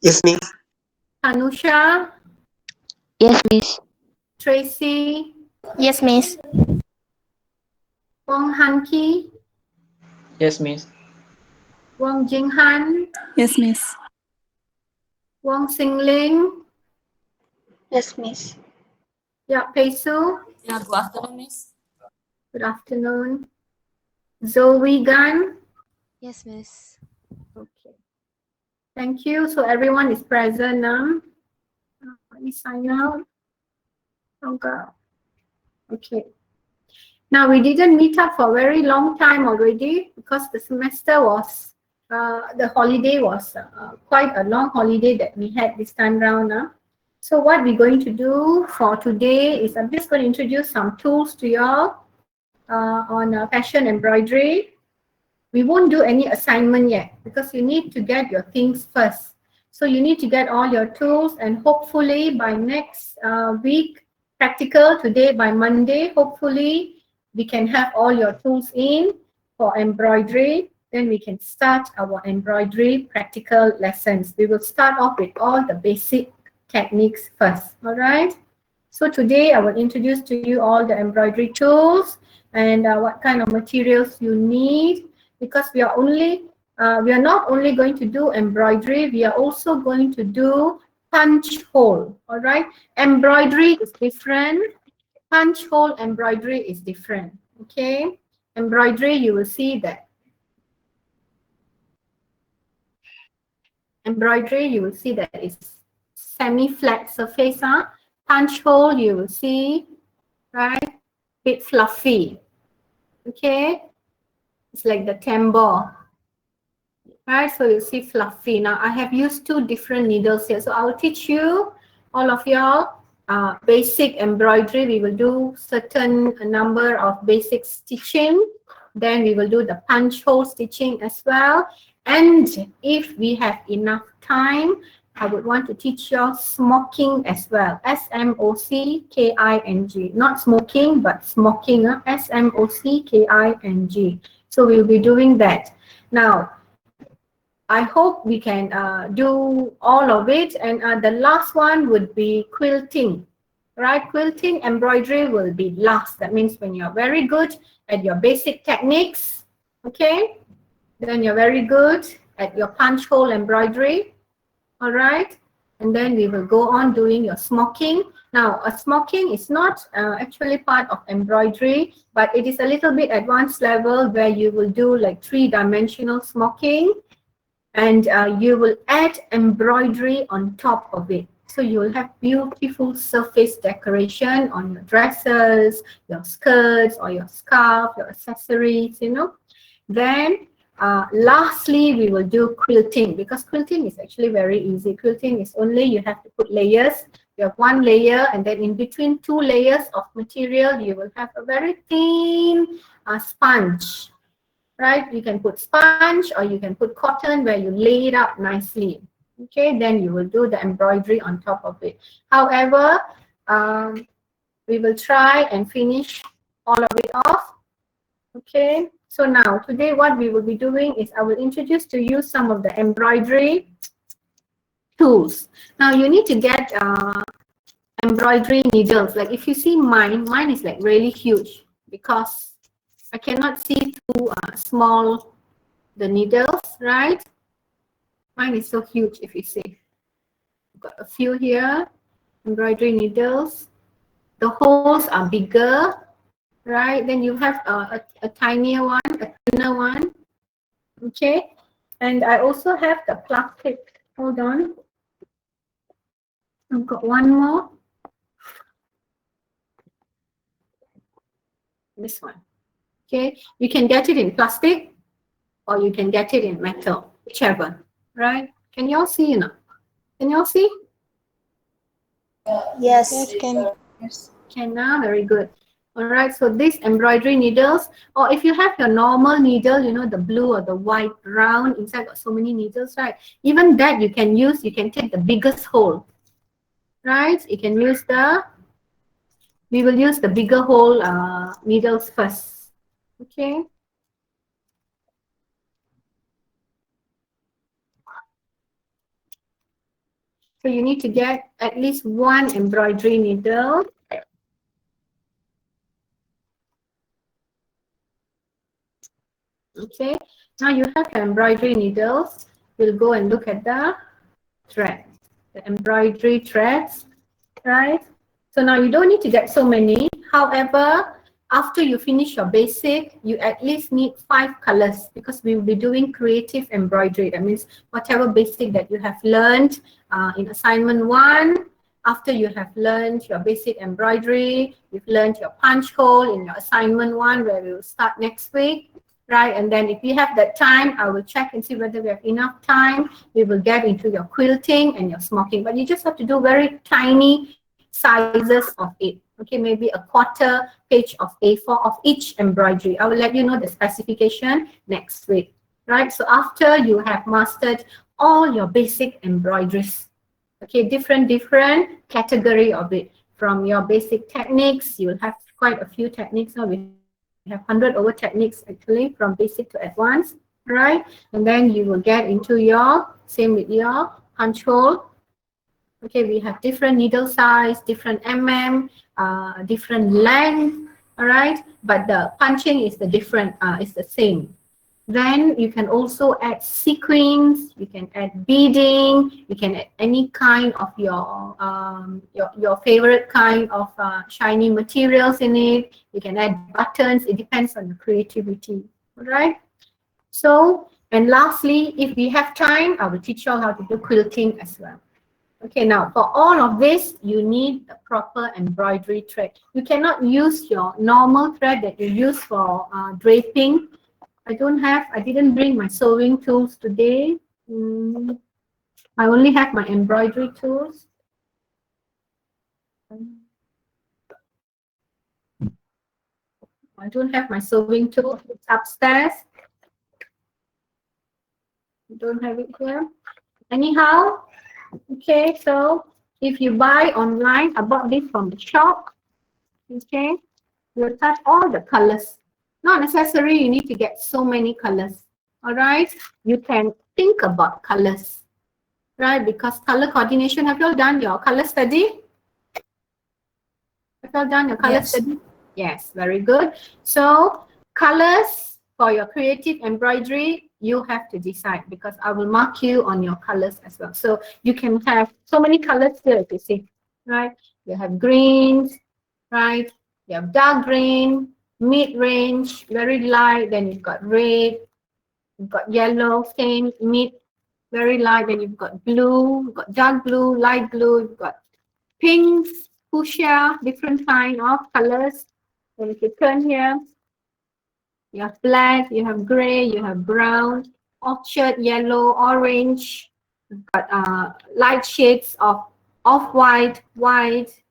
Yes, miss. Anusha, Yes, miss. Tracy, Yes, miss. Wong Hanki, Yes, miss. Wong Jinghan, Yes, miss. Wong Singling, Yes, miss. Yak Pesu. Yeah, good afternoon, miss. Good afternoon. Zoe Gan. Yes, miss. Okay. Thank you. So everyone is present now. Let me sign out. Okay. Okay. Now we didn't meet up for a very long time already because the semester was, the holiday was quite a long holiday that we had this time round. So what we're going to do for today is I'm just going to introduce some tools to you all on fashion embroidery. We won't do any assignment yet because you need to get your things first. So you need to get all your tools, and hopefully by next week, practical today by Monday, hopefully we can have all your tools in for embroidery. Then we can start our embroidery practical lessons. We will start off with all the basic techniques first. All right. So today I will introduce to you all the embroidery tools and what kind of materials you need, because we are not only going to do embroidery, we are also going to do punch hole. All right. Embroidery is different. Punch hole embroidery is different. Okay. Embroidery, you will see that. Embroidery, you will see that it's semi-flat surface. Punch hole, you will see, right, bit fluffy. Okay, it's like the tambour, right? So you see fluffy. Now I have used two different needles here, so I will teach you, all of y'all, basic embroidery. We will do certain number of basic stitching. Then we will do the punch hole stitching as well. And if we have enough time, I would want to teach you smocking as well. S-M-O-C-K-I-N-G. Not smoking, but smocking. S-M-O-C-K-I-N-G. So we'll be doing that. Now, I hope we can do all of it. And the last one would be quilting. Right? Quilting embroidery will be last. That means when you're very good at your basic techniques, okay, then you're very good at your punch hole embroidery. All right, and then we will go on doing your smocking. Now, a smocking is not actually part of embroidery, but it is a little bit advanced level where you will do like 3-dimensional smocking, and you will add embroidery on top of it. So you will have beautiful surface decoration on your dresses, your skirts, or your scarf, your accessories, you know. Then lastly, we will do quilting, because quilting is actually very easy. Quilting is only you have to put layers. You have one layer, and then in between 2 layers of material, you will have a very thin sponge, right? You can put sponge or you can put cotton where you lay it up nicely. Okay, then you will do the embroidery on top of it. However, we will try and finish all of it off. Okay, so now today what we will be doing is I will introduce to you some of the embroidery tools. Now you need to get embroidery needles. Like if you see mine is like really huge because I cannot see through small the needles, right? Mine is so huge if you see. I've got a few here, embroidery needles. The holes are bigger, right? Then you have a tinier one, a thinner one. Okay, and I also have the plastic. Hold on, I've got one more. This one. Okay, you can get it in plastic or you can get it in metal, whichever, right? Can you all see, you know? Can you all see? Yes. Yes, can. Can now, very good. All right, so these embroidery needles, or if you have your normal needle, you know, the blue or the white round, inside got so many needles, right? Even that you can use, you can take the biggest hole, right? You can use we will use the bigger hole needles first, okay? So you need to get at least one embroidery needle. Okay, now you have your embroidery needles. We'll go and look at the thread, the embroidery threads, right? So now you don't need to get so many. However, after you finish your basic, you at least need 5 colors because we will be doing creative embroidery. That means whatever basic that you have learned in assignment 1, after you have learned your basic embroidery, you've learned your punch hole in your assignment 1 where we will start next week. Right, and then if we have that time, I will check and see whether we have enough time. We will get into your quilting and your smocking, but you just have to do very tiny sizes of it. Okay, maybe a quarter page of A4 of each embroidery. I will let you know the specification next week. Right, so after you have mastered all your basic embroideries, okay, different category of it. From your basic techniques, you will have quite a few techniques. Now we have 100 over techniques actually from basic to advanced, right? And then you will get into your, same with your punch hole. Okay, we have different needle size, different different length, all right? But the punching is is the same. Then you can also add sequins, you can add beading, you can add any kind of your favorite kind of shiny materials in it. You can add buttons. It depends on your creativity. All right. So, and lastly, if we have time, I will teach you all how to do quilting as well. Okay, now for all of this, you need a proper embroidery thread. You cannot use your normal thread that you use for draping. I didn't bring my sewing tools today. I only have my embroidery tools. I don't have my sewing tool. It's upstairs. I don't have it here. Anyhow, okay, so if you buy online, I bought this from the shop. Okay, you'll touch all the colors. Not necessary you need to get so many colors. All right, you can think about colors, right? Because color coordination, have you all done your color study? Have you all done your color study? Yes, very good. So colors for your creative embroidery, you have to decide because I will mark you on your colors as well. So you can have so many colors here, if you see, right? You have greens, right? You have dark green, mid-range, very light, then you've got red, you've got yellow, same, mid, very light, then you've got blue, you've got dark blue, light blue, you've got pinks, fuchsia, different kind of colors. Then if you turn here, you have black, you have gray, you have brown, orchid, yellow, orange. You've got light shades of off-white, white,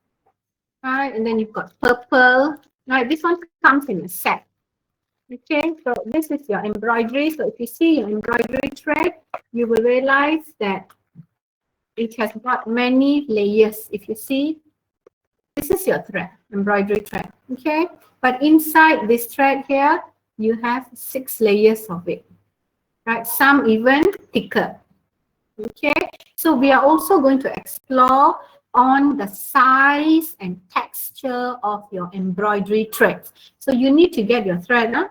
right? And then you've got purple. Right, this one comes in a set. Okay, so this is your embroidery. So if you see your embroidery thread, you will realize that it has got many layers. If you see, this is your thread, embroidery thread. Okay, but inside this thread here, you have 6 layers of it. Right, some even thicker. Okay, so we are also going to explore on the size and texture of your embroidery threads. So you need to get your thread. Huh?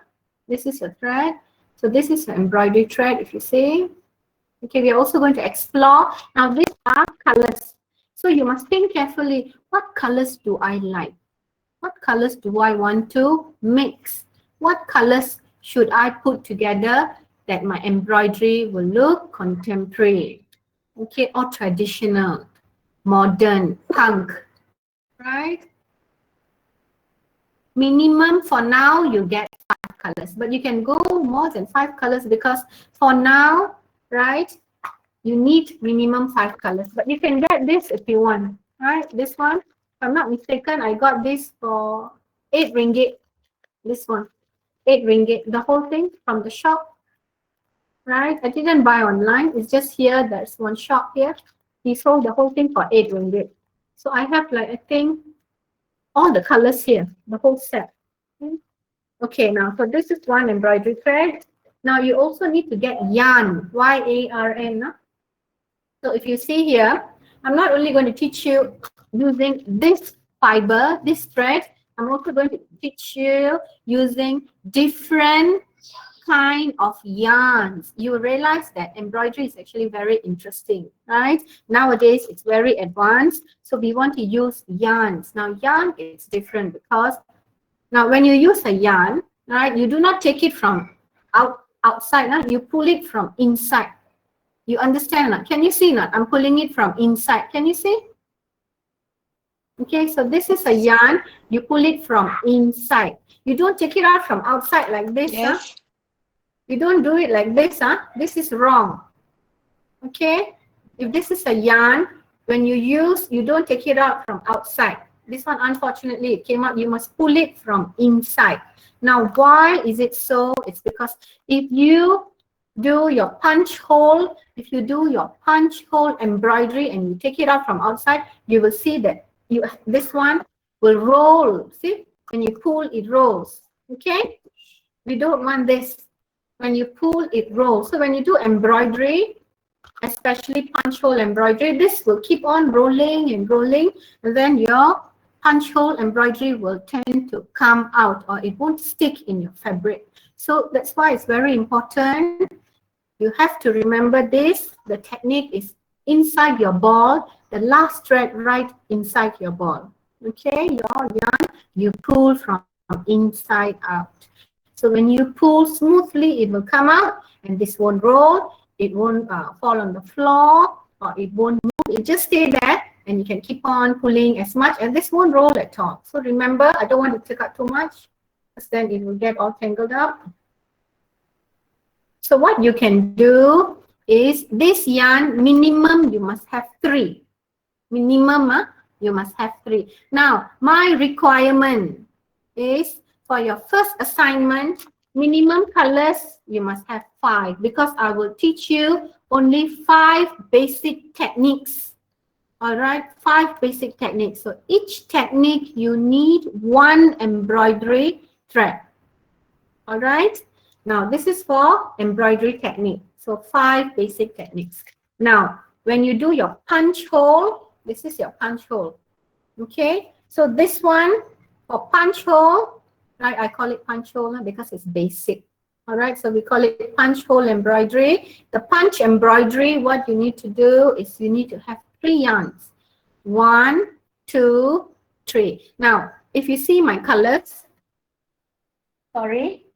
This is your thread. So this is your embroidery thread, if you see. Okay, we are also going to explore. Now these are colors. So you must think carefully, what colors do I like? What colors do I want to mix? What colors should I put together that my embroidery will look contemporary, okay, or traditional, modern, punk, right? Minimum for now, you get 5 colors, but you can go more than 5 colors because for now, right, you need minimum 5 colors, but you can get this if you want, right? This one, if I'm not mistaken, I got this for 8 ringgit. This one, 8 ringgit, the whole thing from the shop, right? I didn't buy online. It's just here. There's one shop here. He sold the whole thing for 8 ringgit. So I have like, I think, all the colors here, the whole set. Okay, now, so this is one embroidery thread. Now you also need to get yarn, Y-A-R-N. So if you see here, I'm not only going to teach you using this fiber, this thread, I'm also going to teach you using different kind of yarns. You realize that embroidery is actually very interesting, right? Nowadays, it's very advanced. So we want to use yarns. Now, yarn is different because now when you use a yarn, right, you do not take it from outside, right? You pull it from inside. You understand? Not? Can you see? Not? I'm pulling it from inside. Can you see? Okay, so this is a yarn. You pull it from inside. You don't take it out from outside like this. Huh? Yes. You don't do it like this. Huh? This is wrong. Okay? If this is a yarn, when you use, you don't take it out from outside. This one, unfortunately, it came out. You must pull it from inside. Now, why is it so? It's because if you do your punch hole, if you do your punch hole embroidery and you take it out from outside, you will see that this one will roll. See? When you pull, it rolls. Okay? We don't want this. When you pull, it rolls. So when you do embroidery, especially punch hole embroidery, this will keep on rolling and rolling, and then your punch hole embroidery will tend to come out, or it won't stick in your fabric. So that's why it's very important. You have to remember this. The technique is inside your ball, the last thread right inside your ball. Okay, your yarn, you pull from inside out. So when you pull smoothly, it will come out, and this won't roll. It won't fall on the floor, or it won't move. It just stay there, and you can keep on pulling as much, and this won't roll at all. So remember, I don't want to take out too much, because then it will get all tangled up. So what you can do is, this yarn, minimum you must have 3. Minimum, you must have 3. Now, my requirement is, for your first assignment, minimum colors, you must have 5, because I will teach you only 5 basic techniques. All right, 5 basic techniques. So each technique, you need 1 embroidery thread. All right. Now, this is for embroidery technique. So 5 basic techniques. Now, when you do your punch hole, this is your punch hole. Okay. So this one, for punch hole, right, I call it punch hole because it's basic. All right, so we call it punch hole embroidery. The punch embroidery, what you need to do is you need to have 3 yarns. 1, 2, 3. Now, if you see my colors, sorry.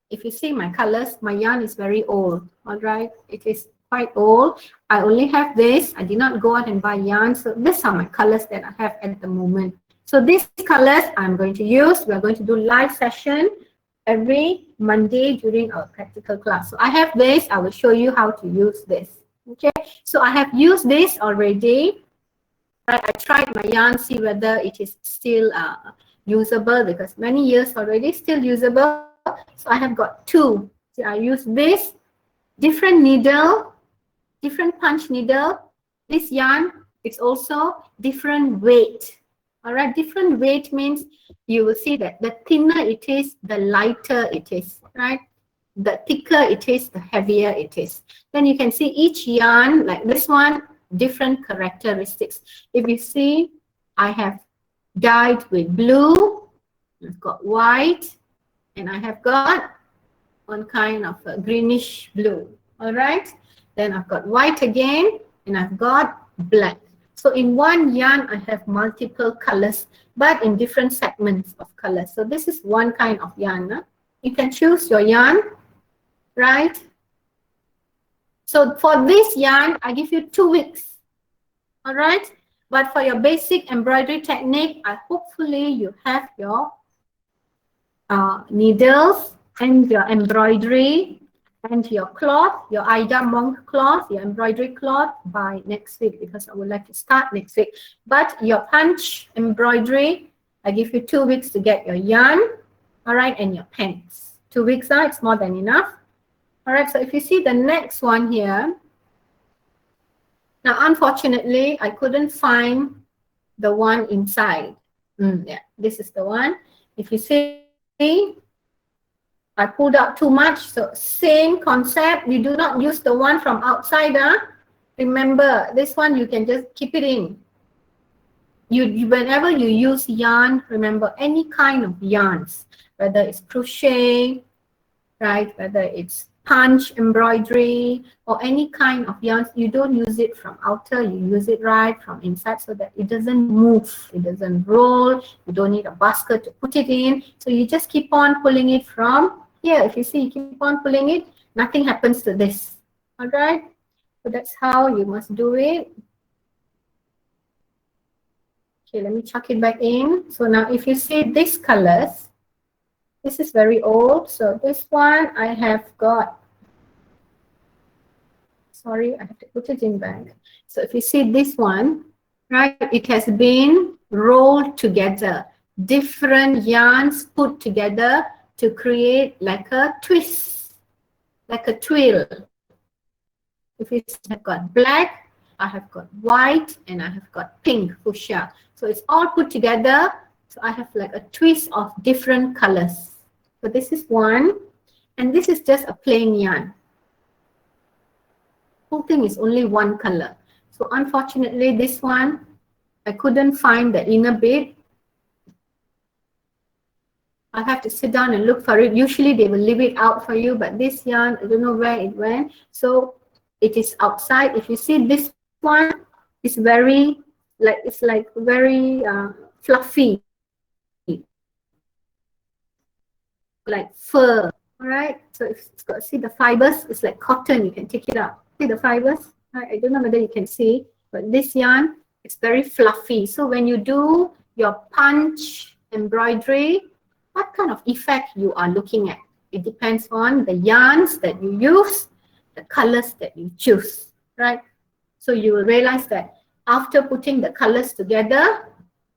If you see my colors, my yarn is very old. All right, it is quite old. I only have this. I did not go out and buy yarn. So these are my colors that I have at the moment. So these colors I'm going to use. We are going to do live session every Monday during our practical class. So I have this. I will show you how to use this. Okay. So I have used this already. Right. I tried my yarn, see whether it is still usable, because many years already, still usable. So I have got 2. So I use this different needle, different punch needle. This yarn, it's also different weight. All right, different weight means you will see that the thinner it is, the lighter it is, right? The thicker it is, the heavier it is. Then you can see each yarn, like this one, different characteristics. If you see, I have dyed with blue, I've got white, and I have got one kind of a greenish blue. All right, then I've got white again, and I've got black. So in one yarn, I have multiple colors, but in different segments of colors. So this is one kind of yarn. You can choose your yarn, right? So for this yarn, I give you 2 weeks. All right, but for your basic embroidery technique, hopefully you have your needles and your embroidery and your cloth, your Aida monk cloth, your embroidery cloth by next week, because I would like to start next week. But your punch embroidery, I give you 2 weeks to get your yarn, all right, and your pens. 2 weeks, it's more than enough. All right, so if you see the next one here, now unfortunately, I couldn't find the one inside. Yeah, this is the one. If you see, I pulled out too much. So same concept. You do not use the one from outside. Remember, this one you can just keep it in. Whenever you use yarn, remember any kind of yarns, whether it's crochet, right, whether it's punch embroidery or any kind of yarns, you don't use it from outer, you use it right from inside so that it doesn't move, it doesn't roll, you don't need a basket to put it in. So you just keep on pulling it from here. If you see, you keep on pulling it, nothing happens to this. All right, so that's how you must do it. Okay, let me chuck it back in. So now if you see these colors, this is very old. So this one I have got, sorry, I have to put it in back. So if you see this one, right, it has been rolled together. Different yarns put together to create like a twist, like a twill. If you see, I've got black, I have got white, and I have got pink fuchsia. So it's all put together. So I have like a twist of different colors. So this is one, and this is just a plain yarn. Whole thing is only one color. So unfortunately, this one, I couldn't find the inner bit. I have to sit down and look for it. Usually they will leave it out for you, but this yarn, I don't know where it went. So it is outside. If you see this one, it's very, like, it's like very fluffy, like fur. All right. So it's got, see the fibers, it's like cotton. You can take it out. See the fibers? I don't know whether you can see, but this yarn is very fluffy. So when you do your punch embroidery, what kind of effect you are looking at? It depends on the yarns that you use, the colors that you choose, right? So you will realize that after putting the colors together,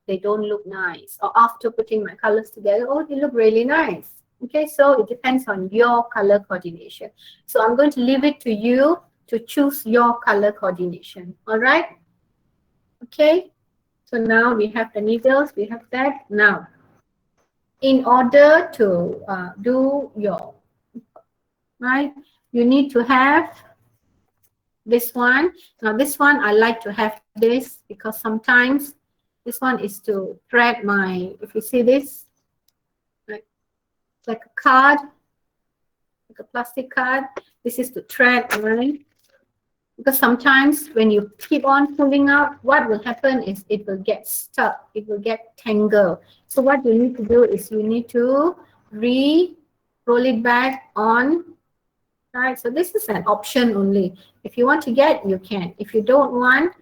they don't look nice. Or after putting my colors together, oh, they look really nice. Okay, so it depends on your color coordination. So I'm going to leave it to you to choose your color coordination. All right? Okay, so now we have the needles, we have that. Now, in order to do your, right, you need to have this one. Now this one, I like to have this because sometimes this one is to thread my, if you see this, like a card, like a plastic card. This is to thread, right? Because sometimes when you keep on pulling out, what will happen is it will get stuck, it will get tangled. So what you need to do is you need to roll it back on, right? So this is an option only. If you want to get, you can. If you don't want,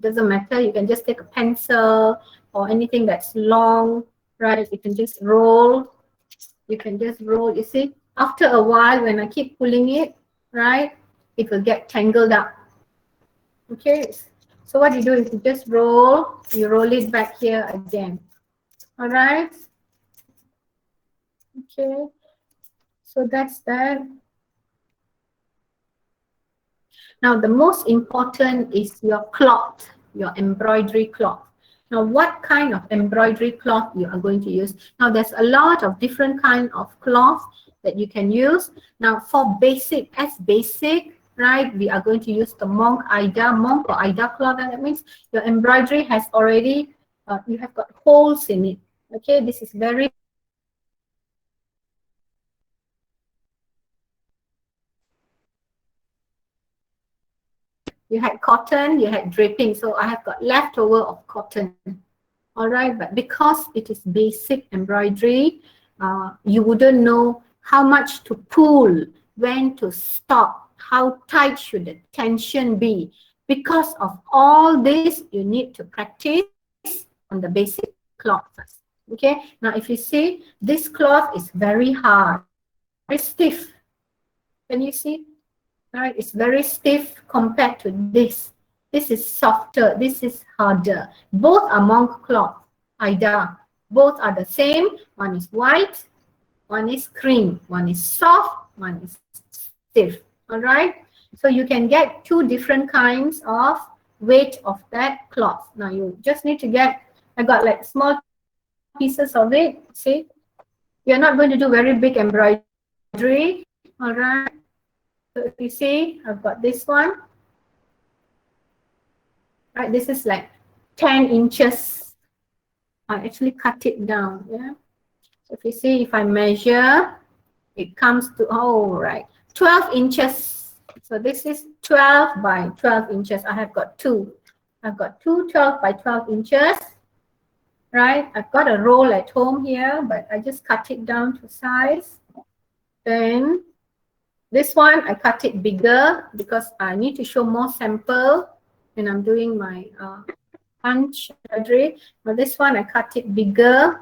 doesn't matter. You can just take a pencil or anything that's long, right? You can just roll. You can just roll. You see, after a while, when I keep pulling it, right, it will get tangled up. Okay, so what you do is you just roll, you roll it back here again. All right. Okay, so that's that. Now the most important is your cloth, your embroidery cloth. Now what kind of embroidery cloth you are going to use? Now there's a lot of different kind of cloth that you can use. Now for basic, right, we are going to use the monk or Ida cloth. And that means your embroidery has already, you have got holes in it. Okay, this is very you had cotton, you had draping. So I have got leftover of cotton. All right, but because it is basic embroidery, you wouldn't know how much to pull, when to stop, how tight should the tension be. Because of all this, you need to practice on the basic cloth first. Okay, now if you see, this cloth is very hard, very stiff. Can you see? All right, it's very stiff compared to this. This is softer, this is harder. Both are monk cloth, Ida. Both are the same. One is white, one is cream. One is soft, one is stiff. All right. So you can get two different kinds of weight of that cloth. Now you just need to get, I got like small pieces of it. See, you're not going to do very big embroidery. All right. So if you see, I've got this one. right? This is like 10 inches. I actually cut it down, yeah. So if you see, if I measure, it comes to, oh, right, 12 inches. So this is 12 by 12 inches. I have got two. I've got two 12 by 12 inches, right? I've got a roll at home here, but I just cut it down to size. Then this one, I cut it bigger because I need to show more sample when I'm doing my punch embroidery. But this one, I cut it bigger.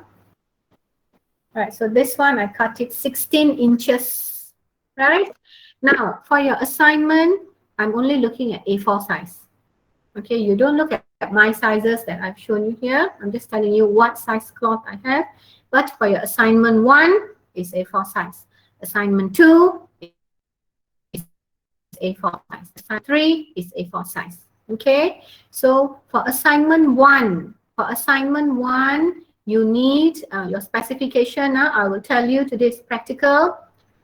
Right, so this one, I cut it 16 inches, right? Now, for your assignment, I'm only looking at A4 size. Okay, you don't look at my sizes that I've shown you here. I'm just telling you what size cloth I have. But for your assignment 1 is A4 size. Assignment 2 is A4 size. Assignment 3 is A4 size. Okay, so for assignment 1, you need your specification. I will tell you today's practical.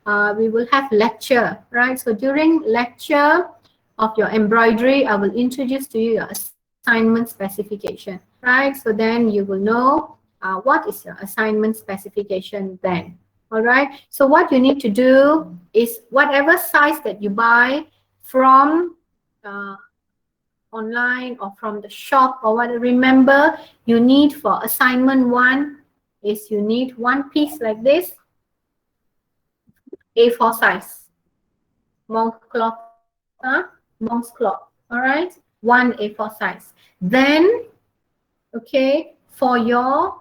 We will have lecture, right? So during lecture of your embroidery, I will introduce to you your assignment specification, right? So then you will know what is your assignment specification then. All right. So what you need to do is whatever size that you buy from online or from the shop or whatever, remember you need for assignment 1 is you need one piece like this, A4 size, monk cloth, monk's cloth, all right, one A4 size. Then, okay, for your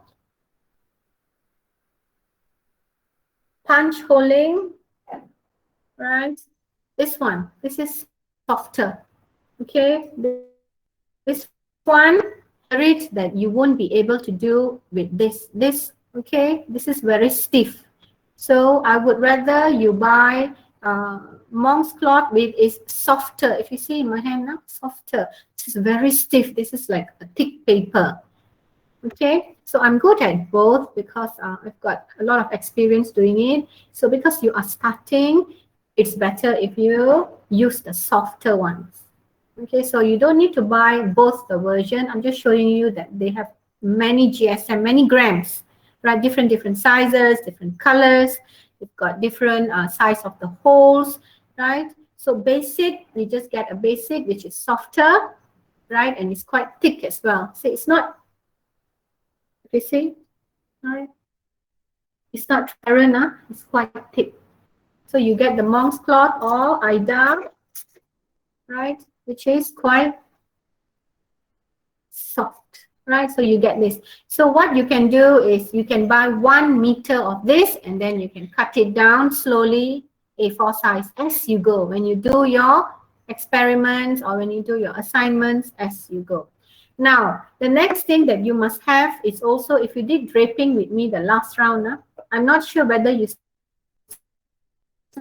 punch holing, right, this one, this is softer, okay, this one, read that you won't be able to do with this, okay, this is very stiff. So I would rather you buy monk's cloth with is softer. If you see in my hand now, softer. This is very stiff. This is like a thick paper. Okay, so I'm good at both because I've got a lot of experience doing it. So because you are starting, it's better if you use the softer ones. Okay, so you don't need to buy both the version. I'm just showing you that they have many GSM, many grams, right? Different sizes, different colors. You've got different size of the holes, right? So basic, you just get a basic which is softer, right? And it's quite thick as well. So it's not, you see, right? It's not transparent, it's quite thick. So you get the monk's cloth or Ida, right? Which is quite soft, right? So you get this. So what you can do is you can buy 1 meter of this and then you can cut it down slowly, A4 size as you go. When you do your experiments or when you do your assignments as you go. Now, the next thing that you must have is also, if you did draping with me the last round, I'm not sure whether you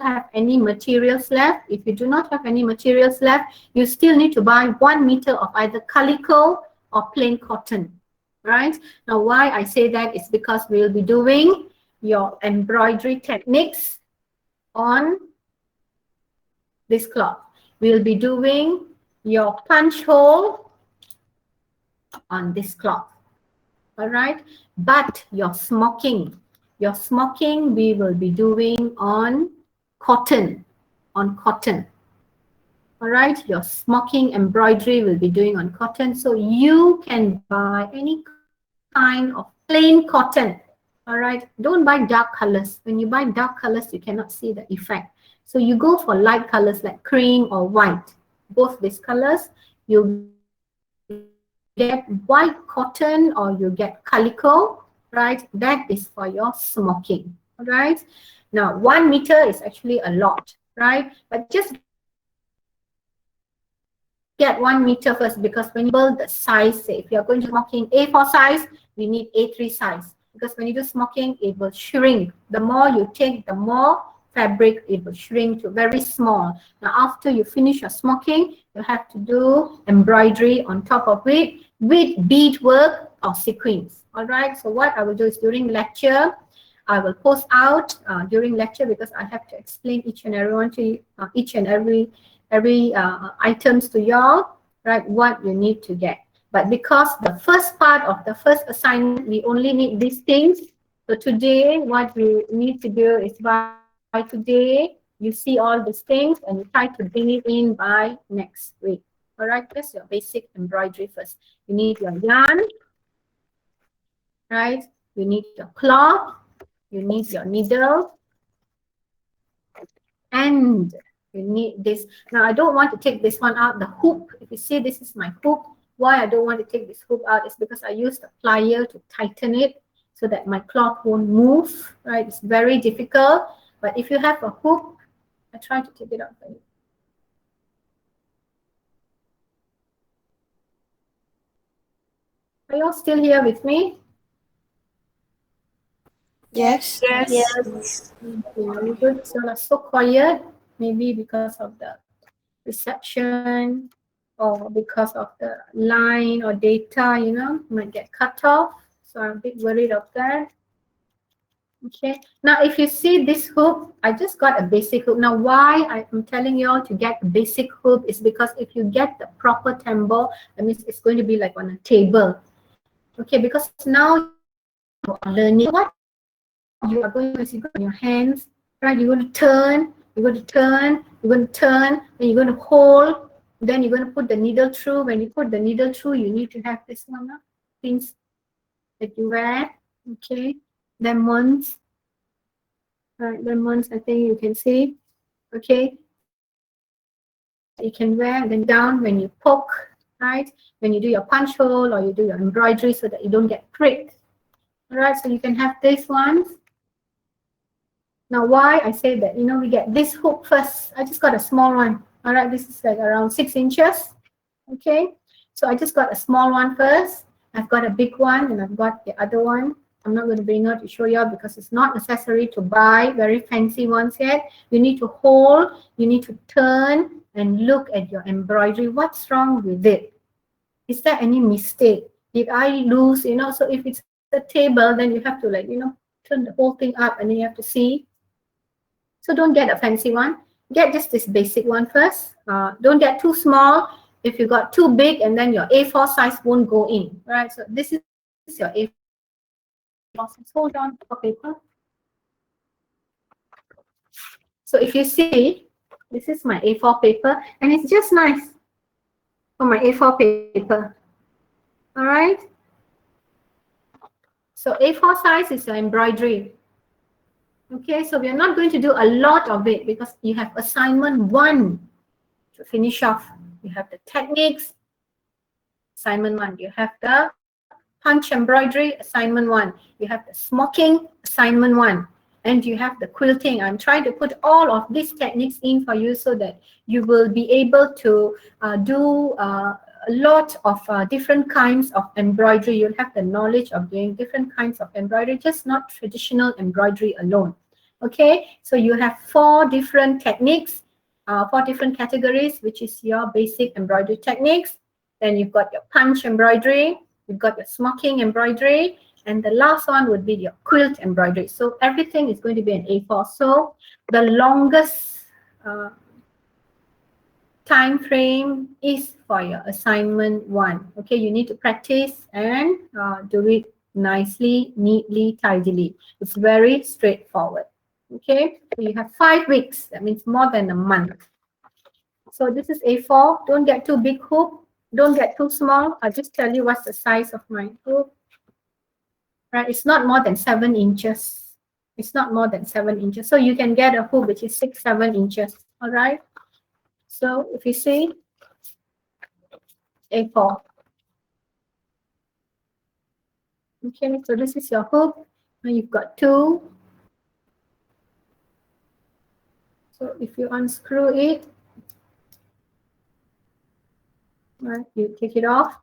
have any materials left. If you do not have any materials left, you still need to buy 1 meter of either calico or plain cotton, right? Now, why I say that is because we'll be doing your embroidery techniques on this cloth. We'll be doing your punch hole on this cloth, all right? But your smocking we will be doing on cotton, all right? Your smocking embroidery will be doing on cotton. So you can buy any kind of plain cotton, all right? Don't buy dark colors. When you buy dark colors, you cannot see the effect. So you go for light colors like cream or white. Both these colors, you get white cotton or you get calico, right? That is for your smocking, all right? Now, 1 meter is actually a lot, right? But just get 1 meter first because when you build the size, say if you're going to smocking A4 size, we need A3 size. Because when you do smocking, it will shrink. The more you take, the more fabric, it will shrink to very small. Now, after you finish your smocking, you have to do embroidery on top of it with beadwork or sequins. All right. So what I will do is during lecture, I will post out during lecture because I have to explain each and every one to you, each and every items to y'all, right? What you need to get. But because the first part of the first assignment, we only need these things. So today, what we need to do is by today, you see all these things and you try to bring it in by next week. All right, that's your basic embroidery first. You need your yarn, right? You need your cloth, you need your needle, and you need this. Now I don't want to take this one out, the hoop. If you see, this is my hoop. Why I don't want to take this hoop out is because I use the plier to tighten it so that my cloth won't move, right? It's very difficult, but if you have a hoop, I try to take it out for you. Are you all still here with me? Yes. Yes. Very good. So that's so quiet, maybe because of the reception or because of the line or data, might get cut off. So I'm a bit worried of that. Okay. Now, if you see this hoop, I just got a basic hoop. Now, why I'm telling you all to get a basic hoop is because if you get the proper tambo, that means it's going to be like on a table. Okay, because now you are learning what you are going to see on your hands, right? You're going to turn, you're going to turn, you're going to turn, then you're going to hold, then you're going to put the needle through. When you put the needle through, you need to have this one, things that you wear, okay? Then ones, right? Then ones, I think you can see, okay? You can wear, then down when you poke, right? When you do your punch hole or you do your embroidery so that you don't get pricked. All right, so you can have this one. Now, why I say that, we get this hook first. I just got a small one. All right, this is like around 6 inches. Okay, so I just got a small one first. I've got a big one and I've got the other one. I'm not going to bring out to show you because it's not necessary to buy very fancy ones yet. You need to hold, you need to turn and look at your embroidery. What's wrong with it? Is there any mistake? Did I lose, so if it's a table, then you have to like, turn the whole thing up and then you have to see. So don't get a fancy one. Get just this basic one first. Don't get too small. If you got too big and then your A4 size won't go in, right? So this is your A4 size. Hold on for paper. So if you see, this is my A4 paper and it's just nice for my A4 paper. All right. So A4 size is your embroidery. Okay, so we are not going to do a lot of it because you have assignment 1 to finish off. You have the techniques, assignment 1. You have the punch embroidery, assignment 1. You have the smocking, assignment 1. And you have the quilting. I'm trying to put all of these techniques in for you so that you will be able to do a lot of different kinds of embroidery. You'll have the knowledge of doing different kinds of embroidery, just not traditional embroidery alone. Okay, so you have 4 different techniques, 4 different categories, which is your basic embroidery techniques. Then you've got your punch embroidery, you've got your smocking embroidery, and the last one would be your quilt embroidery. So everything is going to be an A4. So the longest time frame is for your assignment 1. Okay, you need to practice and do it nicely, neatly, tidily. It's very straightforward. Okay, so you have 5 weeks. That means more than a month. So this is A4. Don't get too big hoop. Don't get too small. I'll just tell you what's the size of my hoop. Right, it's not more than 7 inches. It's not more than 7 inches. So you can get a hoop which is 6, 7 inches. All right. So if you see A4. Okay, so this is your hoop. Now you've got 2. So if you unscrew it, right, you take it off,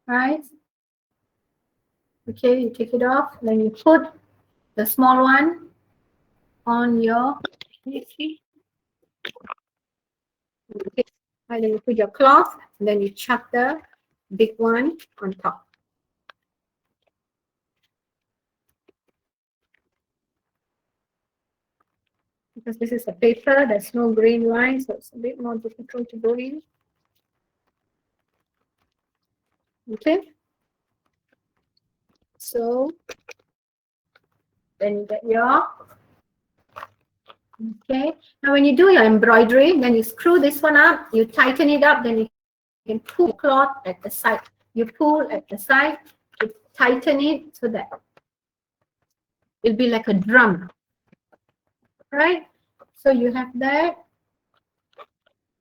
right? Okay, you take it off, then you put the small one on your, okay, and then you put your cloth, and then you chuck the big one on top. Because this is a paper, there's no green line, so it's a bit more difficult to go in. Okay, so then you get your, okay. Now when you do your embroidery, then you screw this one up, you tighten it up, then you can pull the cloth at the side. You pull at the side, you tighten it so that it'll be like a drum, right? So you have that.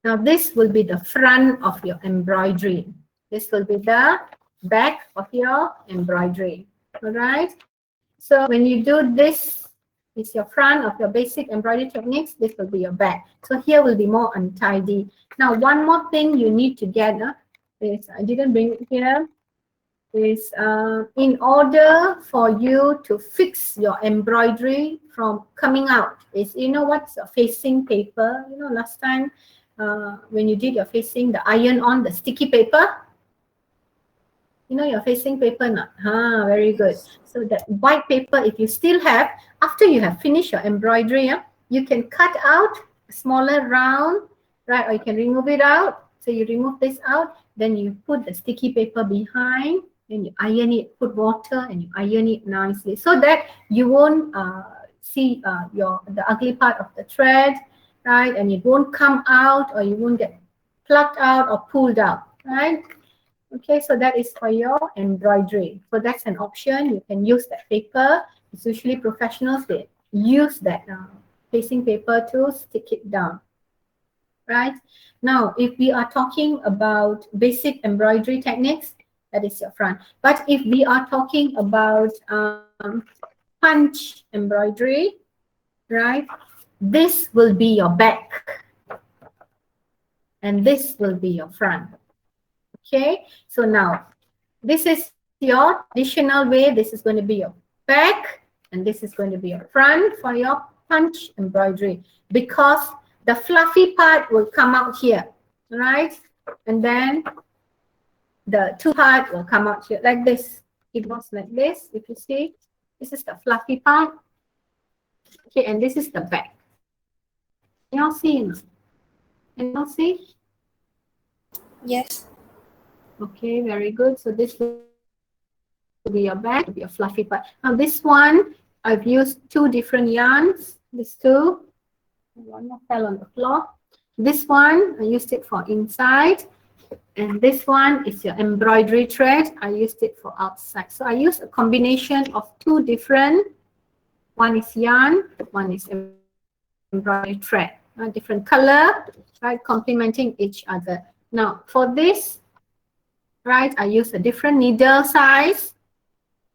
Now this will be the front of your embroidery. This will be the back of your embroidery. All right. So when you do this, is your front of your basic embroidery techniques. This will be your back. So here will be more untidy. Now one more thing you need to get is, I didn't bring it here, is in order for you to fix your embroidery from coming out, is, you know what's a facing paper? You know, last time when you did your facing, the iron on the sticky paper, you know your facing paper not? Very good. So that white paper, if you still have, after you have finished your embroidery, you can cut out a smaller round, right? Or you can remove it out. So you remove this out, then you put the sticky paper behind, and you iron it, put water, and you iron it nicely so that you won't see the ugly part of the thread, right? And it won't come out, or you won't get plucked out or pulled out, right? Okay, so that is for your embroidery. So that's an option. You can use that paper. It's usually professionals, they use that facing paper to stick it down, right? Now, if we are talking about basic embroidery techniques, that is your front. But if we are talking about punch embroidery, right, this will be your back, and this will be your front. Okay, so now this is your traditional way. This is going to be your back, and this is going to be your front for your punch embroidery, because the fluffy part will come out here, right? And then the two part will come out here like this. It was like this. If you see, this is the fluffy part. Okay, and this is the back. Can you all see? Can you all see? Yes. Okay, very good. So this will be your back, will be your fluffy part. Now this one, I've used two different yarns. These two. One more fell on the floor. This one, I used it for inside. And this one is your embroidery thread. I used it for outside. So I used a combination of two different, one is yarn, one is embroidery thread. A different color, right, complementing each other. Now for this, right, I use a different needle size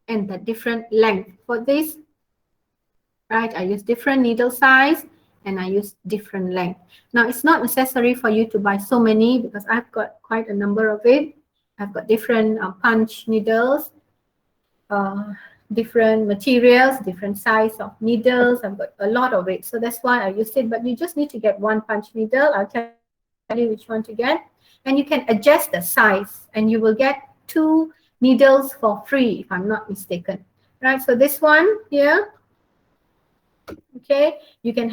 and the different length. For this, right, I use different needle size and I use different length. Now it's not necessary for you to buy so many, because I've got quite a number of it. I've got different punch needles, different materials, different size of needles. I've got a lot of it, so that's why I used it. But you just need to get one punch needle. I'll tell you which one to get, and you can adjust the size, and you will get two needles for free, if I'm not mistaken, right? So this one here, okay, you can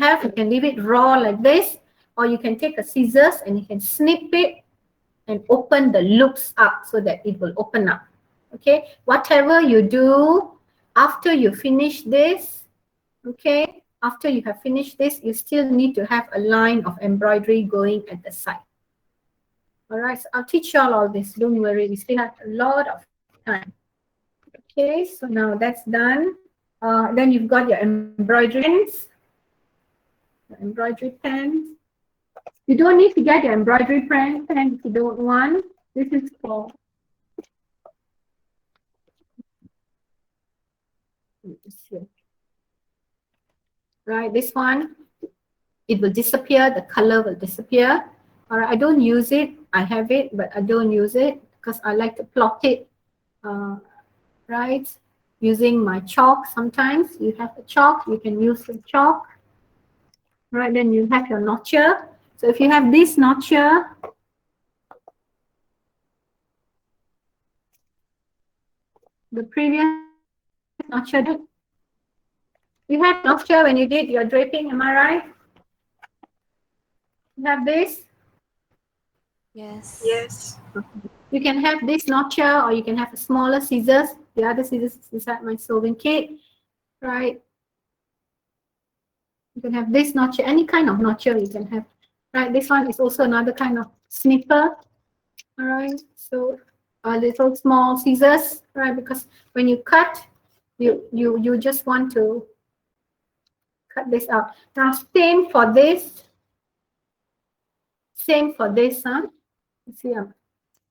leave it raw like this, or you can take a scissors and you can snip it and open the loops up so that it will open up. Okay, whatever you do, after you finish this, okay, after you have finished this, you still need to have a line of embroidery going at the side. All right, so I'll teach you all this. Don't worry, we still have a lot of time. Okay, so now that's done. Then you've got your embroidery pens. Embroidery pens. You don't need to get your embroidery pen if you don't want. This is for right, this one, it will disappear, the color will disappear. All right, I don't use it. I have it, but I don't use it because I like to plot it, right, using my chalk. Sometimes you have a chalk, you can use the chalk. Right, then you have your notcher. So if you have this notcher, the previous notcher, you have notcher when you did your draping, am I right? You have this? Yes. Yes. You You can have this notcher, or you can have a smaller scissors. The other scissors is inside my sewing kit, right? You can have this notcher, any kind of notcher you can have, right? This one is also another kind of snipper, all right? So a little small scissors, right? Because when you cut, you just want to cut this out. Now, same for this. Same for this, huh? You see, I'm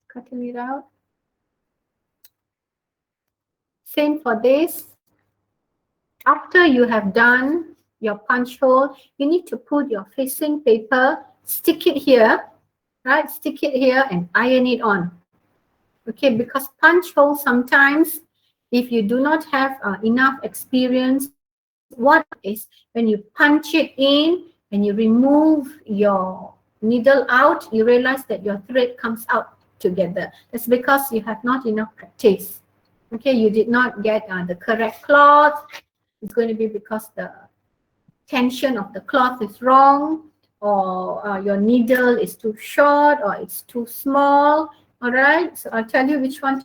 cutting it out. Same for this. After you have done your punch hole, you need to put your facing paper, stick it here, right? Stick it here and iron it on. Okay, because punch hole sometimes, if you do not have enough experience, what is when you punch it in and you remove your needle out, you realize that your thread comes out together. That's because you have not enough practice. Okay, you did not get the correct cloth. It's going to be because the tension of the cloth is wrong, or your needle is too short, or it's too small. All right, so I'll tell you which one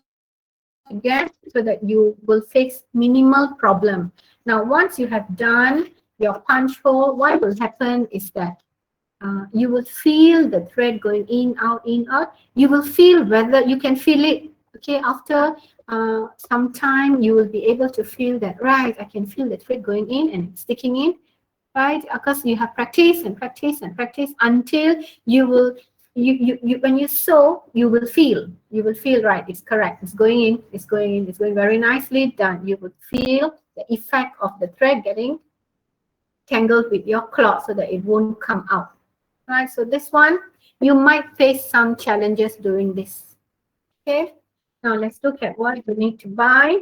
to get so that you will face minimal problem. Now, once you have done your punch hole, what will happen is that you will feel the thread going in, out, in, out. You will feel whether you can feel it. Okay, after some time, you will be able to feel that, right, I can feel the thread going in and sticking in, right? Because you have practice and practice and practice until you will, when you sew, you will feel, right, it's correct, it's going in, it's going in, it's going very nicely done. You will feel the effect of the thread getting tangled with your cloth so that it won't come out. Right, so this one, you might face some challenges doing this. Okay, now let's look at what you need to buy.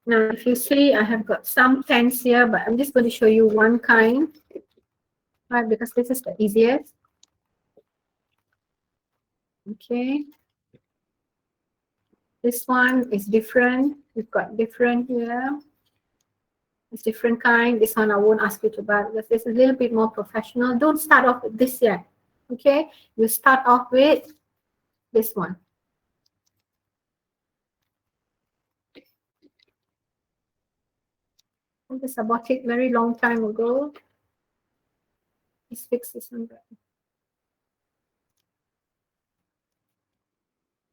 Now, if you see, I have got some pens here, but I'm just going to show you one kind, right, because this is the easiest. Okay, this one is different. We've got different here. It's different kind. This one I won't ask you to buy because this is a little bit more professional. Don't start off with this yet. Okay, you start off with this one. I guess I bought it very long time ago. Let's fix this one.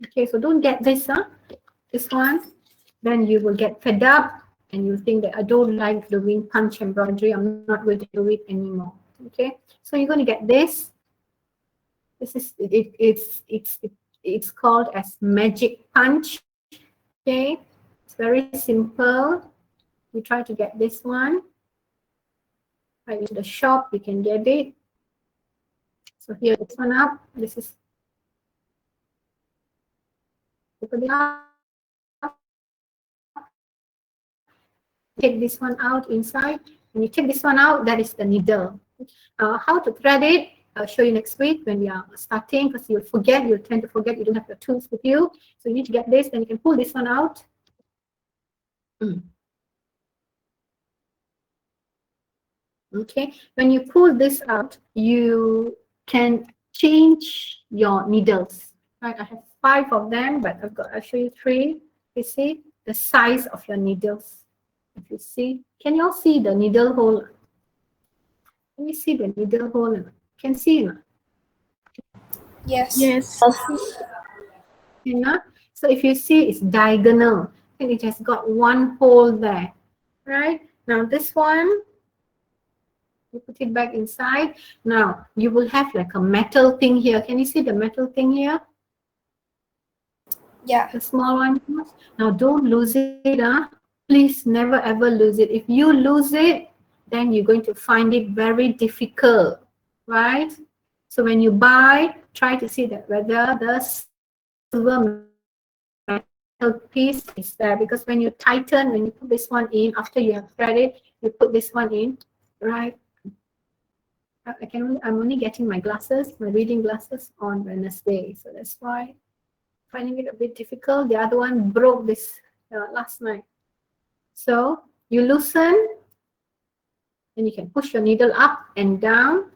Okay, so don't get this, this one. Then you will get fed up and you think that I don't like doing punch embroidery. I'm not going to do it anymore. Okay, so you're going to get this. This is it's called as magic punch. Okay, it's very simple. You try to get this one. Right in the shop, you can get it. So here, this one up. This is open it up. Take this one out inside. When you take this one out, that is the needle. How to thread it, I'll show you next week when we are starting, because you'll forget, you'll tend to forget, you don't have your tools with you. So you need to get this, then you can pull this one out. Okay, when you pull this out, you can change your needles. Right, I have 5 of them, but I'll show you 3. You see the size of your needles. If you see, can you all see the needle hole? Let me see the needle hole. Can see it? Yes. Yes. You know? So if you see, it's diagonal and it has got one hole there, right? Now this one, you put it back inside. Now you will have like a metal thing here. Can you see the metal thing here? Yeah. The small one. Now don't lose it. Please never ever lose it. If you lose it, then you're going to find it very difficult, right? So when you buy, try to see that whether the silver metal piece is there, because when you tighten, when you put this one in, after you have threaded, you put this one in, right? I'm only getting my glasses, my reading glasses on Wednesday, so that's why finding it a bit difficult. The other one broke this last night. So you loosen, and you can push your needle up and down.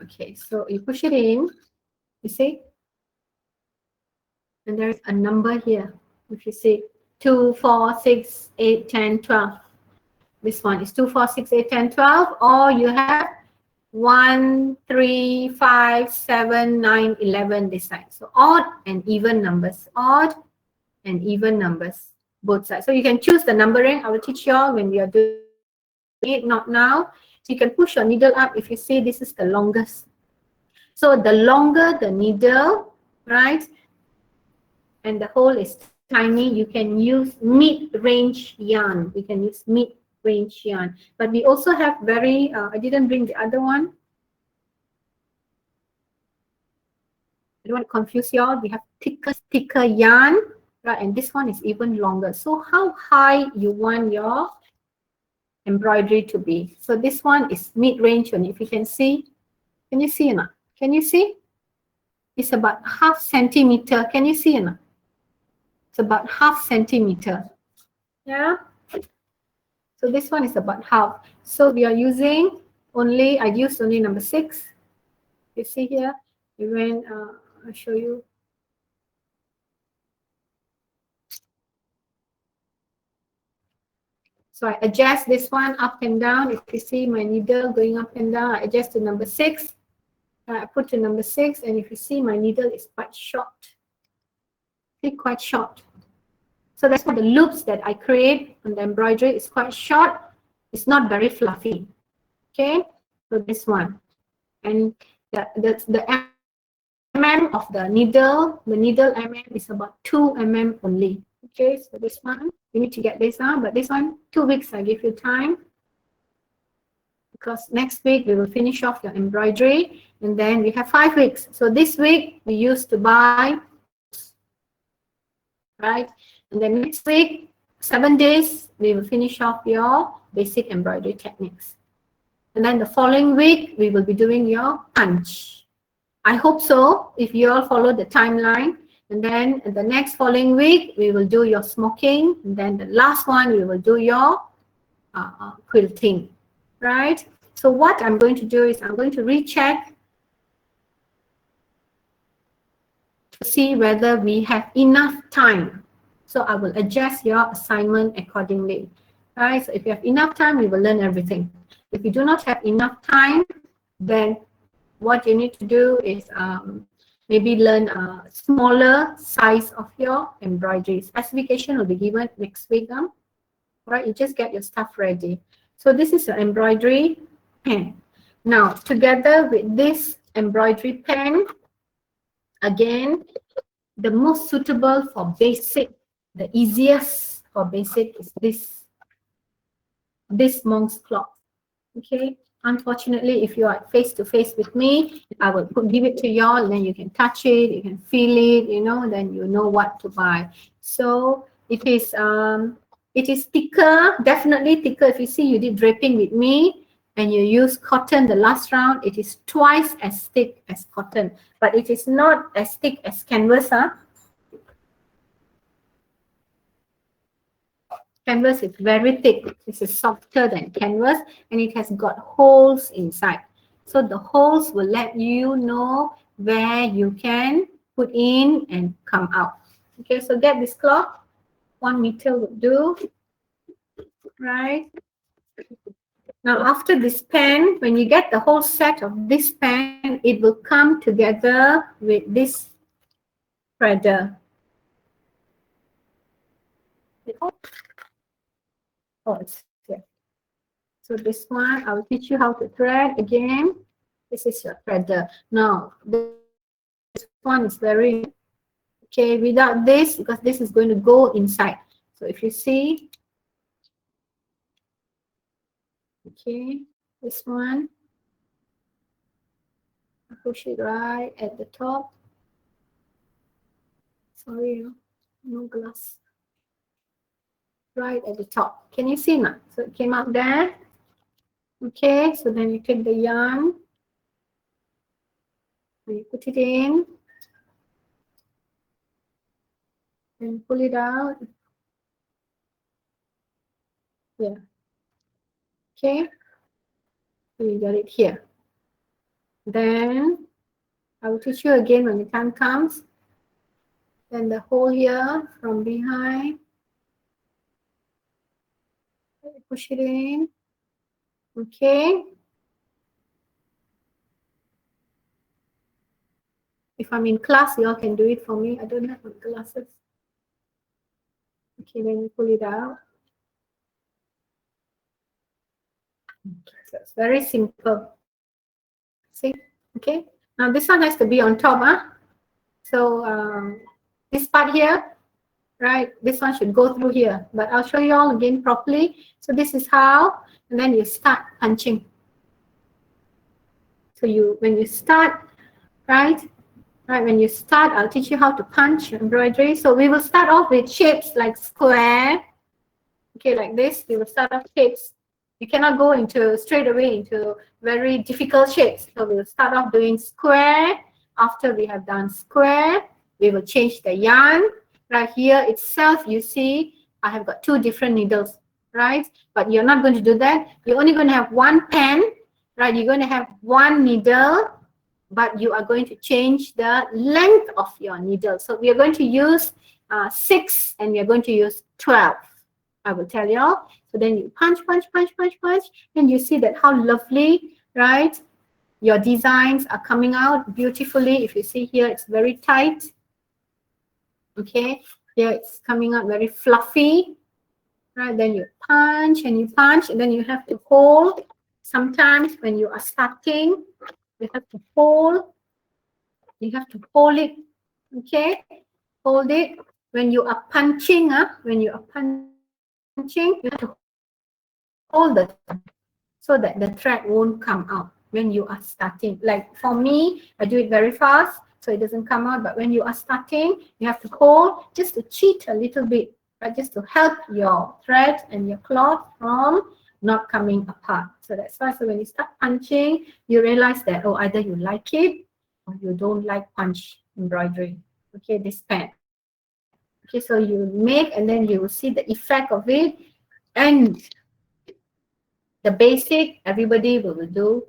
Okay, so you push it in, you see, and there's a number here. If you see 2, 4, 6, 8, 10, 12. This one is 2, 4, 6, 8, 10, 12. Or you have 1, 3, 5, 7, 9, 11 this side. So odd and even numbers. Odd and even numbers, both sides. So you can choose the numbering. I will teach you all when we are doing it, not now. So you can push your needle up. If you see, this is the longest. So the longer the needle, right, and the hole is tiny, you can use mid-range yarn. We can use mid-range yarn. But we also have very, I didn't bring the other one. I don't want to confuse you all. We have thicker yarn, right? And this one is even longer. So how high you want your embroidery to be? So this one is mid-range one. If you can see, can you see or not? Can you see? It's about half centimeter. Can you see or not? It's about half centimeter. Yeah. So this one is about half. So we are using only, I used only number 6. You see here, even I'll show you. So I adjust this one up and down. If you see my needle going up and down, I adjust to number 6. I put to number 6, and if you see my needle is quite short. See, quite short. So that's why the loops that I create on the embroidery is quite short. It's not very fluffy. Okay, so this one. And the mm of the needle mm is about 2 mm only. Okay, so this one, you need to get this out, but this one, 2 weeks I give you time. Because next week we will finish off your embroidery, and then we have 5 weeks. So this week we used to buy, right? And then next week, 7 days, we will finish off your basic embroidery techniques. And then the following week, we will be doing your punch. I hope so, if you all follow the timeline. And then the next following week, we will do your smoking. And then the last one, we will do your quilting, right? So what I'm going to do is I'm going to recheck to see whether we have enough time. So I will adjust your assignment accordingly. Right? So if you have enough time, we will learn everything. If you do not have enough time, then what you need to do is maybe learn a smaller size of your embroidery. Specification will be given next week. Right? You just get your stuff ready. So this is your embroidery pen. Now, together with this embroidery pen, again, the most suitable for basic, the easiest for basic is this monk's cloth. Okay. Unfortunately, if you are face to face with me, I will give it to y'all, and then you can touch it, you can feel it, you know, then you know what to buy. So it is thicker, definitely thicker. If you see you did draping with me and you use cotton the last round, it is twice as thick as cotton, but it is not as thick as canvas. Canvas is very thick. This is softer than canvas, and it has got holes inside. So the holes will let you know where you can put in and come out. Okay, so get this cloth. 1 meter would do. Right. Now after this pen, when you get the whole set of this pen, it will come together with this threader. Oh, it's here. So this one, I will teach you how to thread again. This is your threader. Now, this one is very, okay, without this, because this is going to go inside. So if you see, okay, this one, I push it right at the top. Sorry, no glass. Right at the top. Can you see now? So it came out there. Okay, so then you take the yarn and you put it in and pull it out. Yeah. Okay, so you got it here. Then I will teach you again when the time comes. Then the hole here from behind. Push it in. Okay. If I'm in class, you all can do it for me. I don't have my glasses. Okay, then you pull it out. Okay, so it's very simple. See? Okay. Now this one has to be on top, huh? So this part here, right? This one should go through here, but I'll show you all again properly. So this is how, and then you start punching. So when you start, right, when you start, I'll teach you how to punch embroidery. So we will start off with shapes like square. Okay, like this. We will start off shapes. You cannot go straight away into very difficult shapes. So we will start off doing square. After we have done square, we will change the yarn. Right here itself, you see, I have got 2 different needles, right? But you're not going to do that. You're only going to have 1 pen, right? You're going to have 1 needle, but you are going to change the length of your needle. So we are going to use 6 and we are going to use 12. I will tell you all. So then you punch, punch, punch, punch, punch, and you see that how lovely, right? Your designs are coming out beautifully. If you see here, it's very tight. Okay, here it's coming out very fluffy. Right, then you punch and you punch, and then you have to hold. Sometimes when you are starting, you have to hold. You have to hold it. Okay, hold it. When you are punching, when you are punching, you have to hold the thread so that the thread won't come out when you are starting. Like for me, I do it very fast, so it doesn't come out. But when you are starting, you have to hold just to cheat a little bit, right? Just to help your thread and your cloth from not coming apart. So that's why. So when you start punching, you realize that, oh, either you like it or you don't like punch embroidery. Okay, this pen. Okay, so you make and then you will see the effect of it. And the basic, everybody will do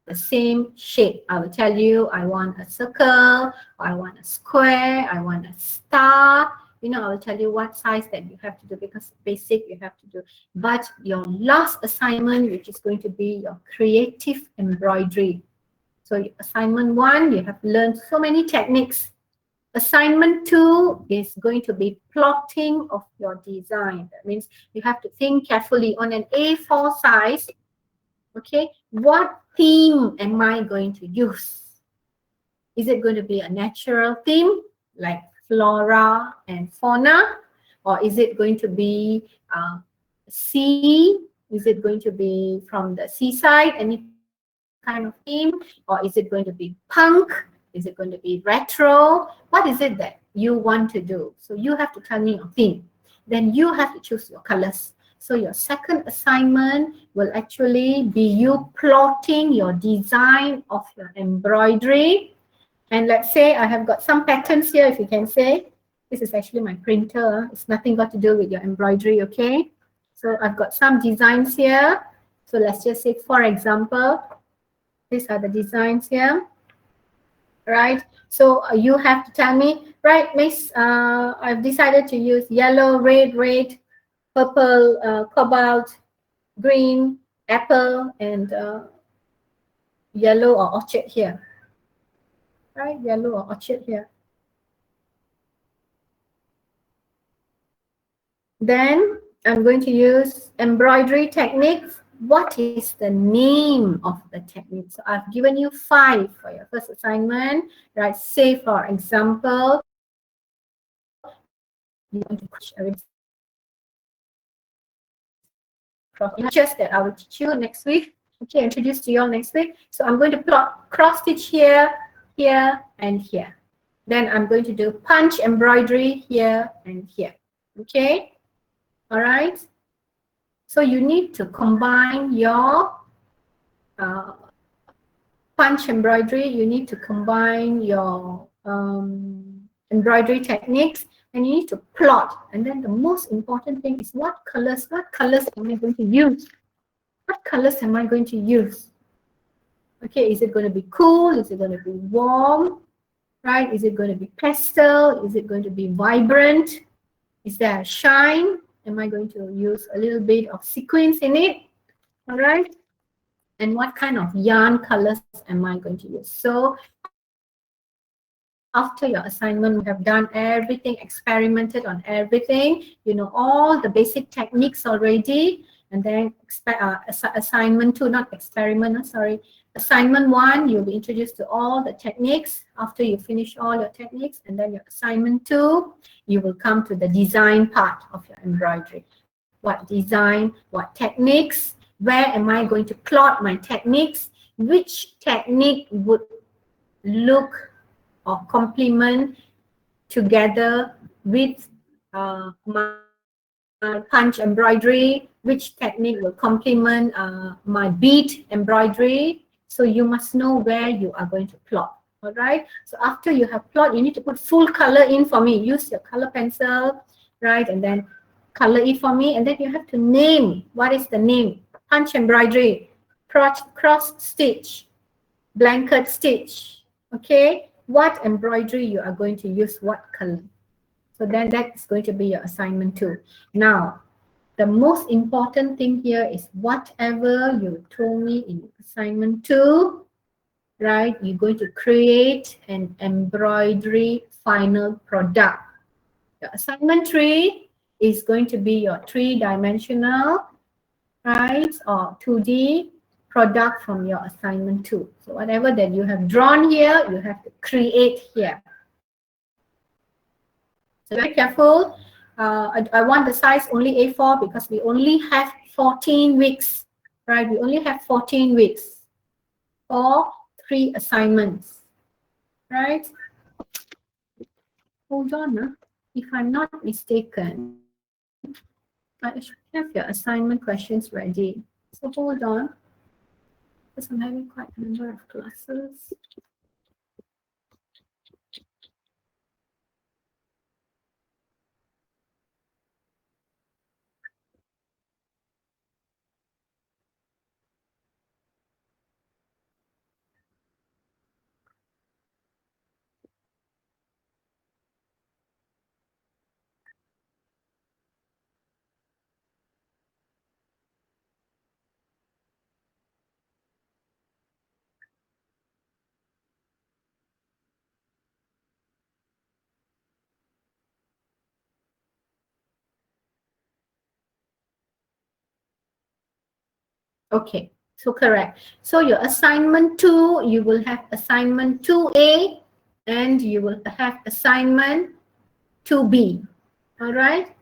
the same shape. I will tell you, I want a circle, I want a square, I want a star. You know, I will tell you what size that you have to do, because basic you have to do. But your last assignment, which is going to be your creative embroidery. So assignment 1, you have learned so many techniques. Assignment 2 is going to be plotting of your design. That means you have to think carefully on an A4 size. Okay, what theme am I going to use? Is it going to be a natural theme like flora and fauna? Or is it going to be sea? Is it going to be from the seaside, any kind of theme? Or is it going to be punk? Is it going to be retro? What is it that you want to do? So you have to tell me your theme. Then you have to choose your colors. So your second assignment will actually be you plotting your design of your embroidery. And let's say I have got some patterns here, if you can say. This is actually my printer. It's nothing got to do with your embroidery, okay? So I've got some designs here. So let's just say, for example, these are the designs here. Right, so you have to tell me, right, Miss, I've decided to use yellow, red, purple, cobalt, green, apple, and yellow or orchid here. Right, yellow or orchid here. Then I'm going to use embroidery techniques. What is the name of the technique? So I've given you 5 for your first assignment, right? Say, for example, you want to just that I will teach you next week. Okay, introduce to you all next week. So I'm going to plot cross stitch here, here, and here. Then I'm going to do punch embroidery here and here. Okay, all right. So you need to combine your punch embroidery. You need to combine your embroidery techniques, and you need to plot. And then the most important thing is what colors am I going to use? What colors am I going to use? Okay, is it going to be cool? Is it going to be warm? Right? Is it going to be pastel? Is it going to be vibrant? Is there a shine? Am I going to use a little bit of sequins in it? All right. And what kind of yarn colors am I going to use? So after your assignment, we have done everything, experimented on everything. You know all the basic techniques already. And then assignment 2, not experiment, sorry. Assignment 1, you'll be introduced to all the techniques. After you finish all your techniques, and then your assignment 2, you will come to the design part of your embroidery. What design, what techniques, where am I going to plot my techniques, which technique would look or complement together with my punch embroidery, which technique will complement my bead embroidery. So you must know where you are going to plot. All right. So after you have plot, you need to put full color in for me. Use your color pencil, right? And then color it for me. And then you have to name. What is the name? Punch embroidery, cross stitch, blanket stitch. Okay. What embroidery you are going to use, what color. So then that's going to be your assignment 2. Now, the most important thing here is whatever you told me in assignment 2, right? You're going to create an embroidery final product. Your assignment 3 is going to be your 3-dimensional, right? Or 2D product from your assignment 2. So whatever that you have drawn here, you have to create here. So very careful. I want the size only A4 because we only have 14 weeks, right? We only have 14 weeks for 3 assignments, right? Hold on. If I'm not mistaken, I should have your assignment questions ready. So hold on, because I'm having quite a number of classes. Okay, so correct. So your assignment 2, you will have assignment 2A and you will have assignment 2B. All right.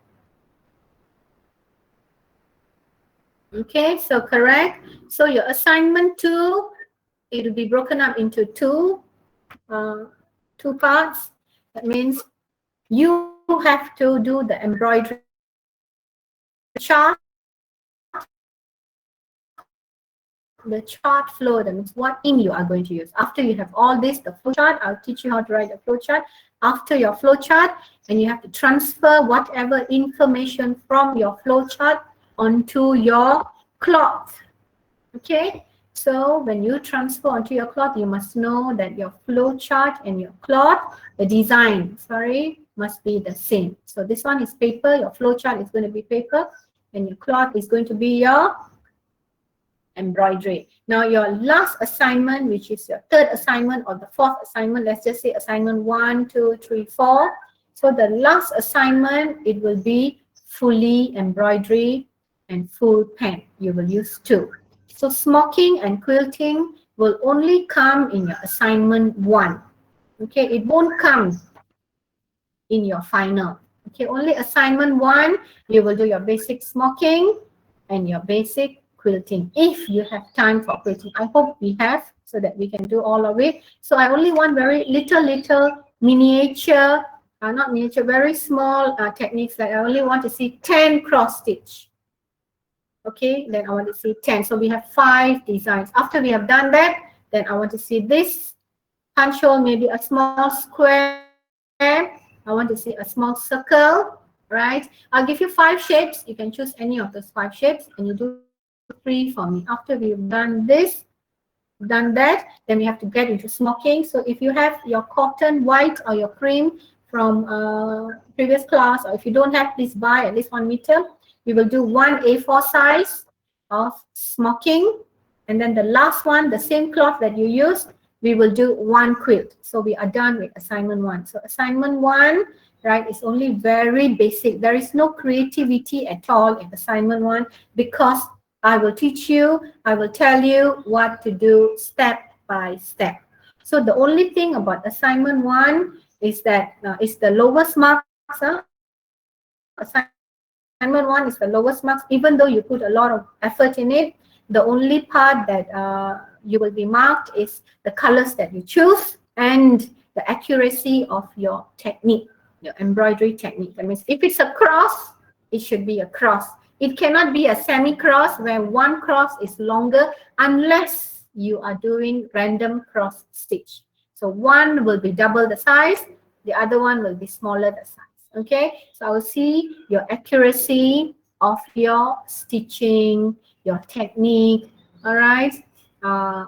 Okay, so correct. So your assignment 2, it will be broken up into two parts. That means you have to do the embroidery chart, the chart flow. That means what ink you are going to use. After you have all this, the flow chart, I'll teach you how to write a flow chart. After your flow chart, and you have to transfer whatever information from your flow chart onto your cloth. Okay, so when you transfer onto your cloth, you must know that your flow chart and your cloth, the design, must be the same. So this one is paper, your flow chart is going to be paper, and your cloth is going to be your embroidery. Now your last assignment, which is your 3rd assignment or the 4th assignment, let's just say assignment 1, 2, 3, 4. So the last assignment, it will be fully embroidery and full pen. You will use 2. So smocking and quilting will only come in your assignment 1. Okay, it won't come in your final. Okay, only assignment 1, you will do your basic smocking and your basic quilting if you have time for quilting. I hope we have, so that we can do all of it. So I only want very little miniature, not miniature, very small techniques that I only want to see 10 cross stitch. Okay, then I want to see 10. So we have 5 designs. After we have done that, then I want to see this punch hole, maybe a small square. I want to see a small circle, right? I'll give you 5 shapes. You can choose any of those 5 shapes and you do 3 for me. After we've done this, done that, then we have to get into smocking. So if you have your cotton white or your cream from previous class, or if you don't have, please buy at least 1 meter. We will do one A4 size of smocking, and then the last one, the same cloth that you used, we will do one quilt. So we are done with assignment 1. So assignment 1, right, is only very basic. There is no creativity at all in assignment 1, because I will teach you, I will tell you what to do step by step. So the only thing about assignment 1 is that it's the lowest marks. Assignment 1 is the lowest marks, even though you put a lot of effort in it. The only part that you will be marked is the colors that you choose and the accuracy of your technique, your embroidery technique. That means if it's a cross, it should be a cross. It cannot be a semi-cross where one cross is longer unless you are doing random cross stitch. So one will be double the size, the other one will be smaller the size. Okay, so I will see your accuracy of your stitching, your technique, all right.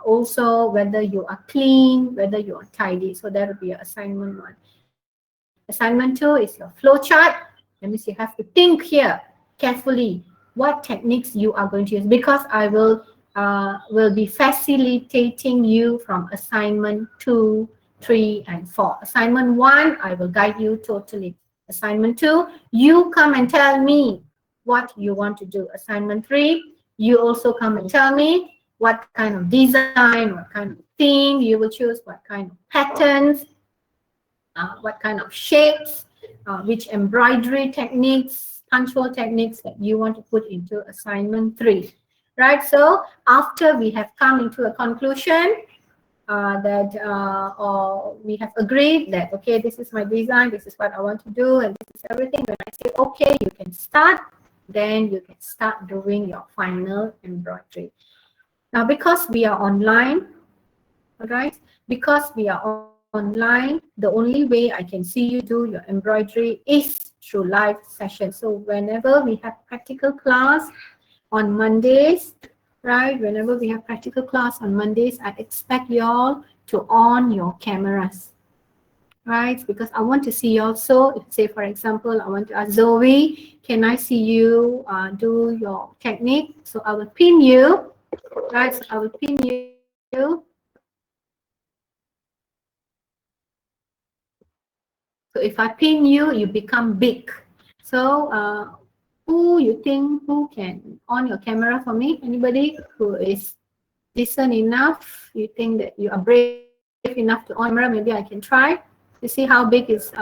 Also whether you are clean, whether you are tidy. So that will be your assignment 1. Assignment 2 is your flow chart. That means you have to think here carefully what techniques you are going to use, because I will be facilitating you from assignment 2, 3, and 4. Assignment 1, I will guide you totally. Assignment 2, you come and tell me what you want to do. Assignment 3, you also come and tell me what kind of design, what kind of theme you will choose, what kind of patterns, what kind of shapes, which embroidery techniques, punch hole techniques that you want to put into assignment 3. Right, so after we have come into a conclusion, or we have agreed that, okay, this is my design, this is what I want to do, and this is everything. When I say, okay, you can start, then you can start doing your final embroidery. Now, because we are online, all right, because we are online, the only way I can see you do your embroidery is through live session. So whenever we have practical class on Mondays, right, whenever we have practical class on Mondays, I expect you all to on your cameras, right, because I want to see you also. Say for example, I want to ask Zoe, can I see you do your technique? So I will pin you, right, so I will pin you. So if I pin you, you become big. So who you think, who can on your camera for me? Anybody who is decent enough, you think that you are brave enough to on camera? Maybe I can try to see how big is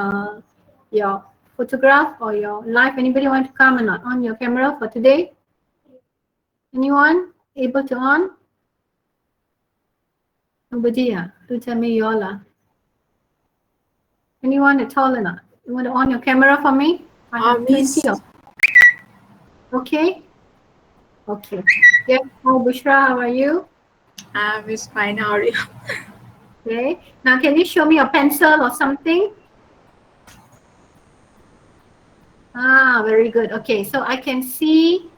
your photograph or your live. Anybody want to come and on your camera for today? Anyone able to on? Nobody. Do tell me you all. Anyone at all or not? You want to on your camera for me? I have plenty of. Okay. Okay. Yes. Oh, Bushra, how are you? Miss, fine. How are you? Okay. Now, can you show me a pencil or something? Very good. Okay. So I can see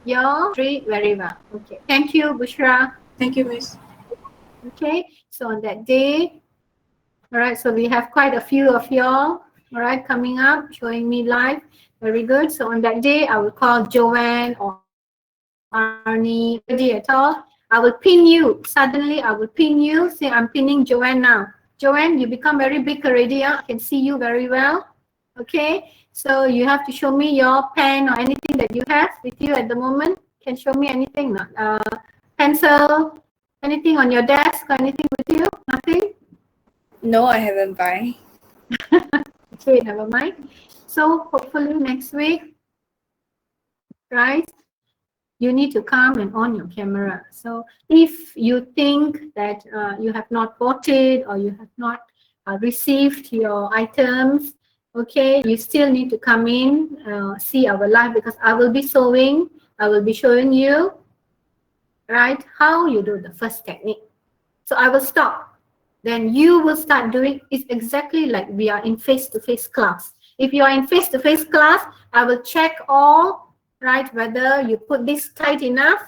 your tree very well. Okay. Thank you, Bushra. Thank you, Miss. Okay. So on that day, all right. So we have quite a few of y'all, all right, coming up, showing me live. Very good. So on that day, I will call Joanne or Arnie, anybody at all. I will pin you. Suddenly, I will pin you. Say, I'm pinning Joanne now. Joanne, you become very big already. I can see you very well. Okay. So you have to show me your pen or anything that you have with you at the moment. Can show me anything, not pencil, anything on your desk or anything with you? Nothing? No, I haven't buy. Okay, never mind. So hopefully next week, right, you need to come and on your camera. So if you think that you have not bought it or you have not received your items, okay, you still need to come in, see our live, because I will be sewing, I will be showing you, right, how you do the first technique. So I will stop. Then you will start doing. It's exactly like we are in face-to-face class. If you are in face-to-face class, I will check all, right, whether you put this tight enough,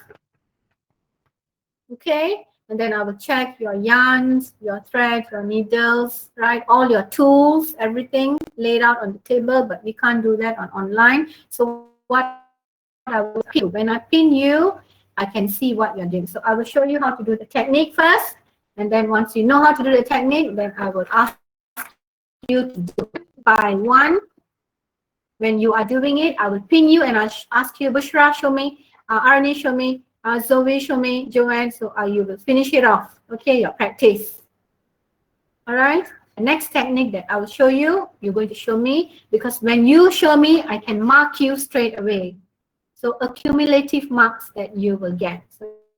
Okay, and then I will check your yarns, your thread, your needles, right? All your tools, everything laid out on the table, but we can't do that on online. So what I will do, I will pin you. When I pin you, I can see what you're doing. So I will show you how to do the technique first, and then once you know how to do the technique, then I will ask you to do one by one. When you are doing it, I will pin you and I'll ask you, Bushra, show me, Arnie, show me, Zoe, show me, Joanne. So you will finish it off. Okay, your practice. All right. The next technique that I will show you, you're going to show me, because when you show me, I can mark you straight away. So accumulative marks that you will get. So you can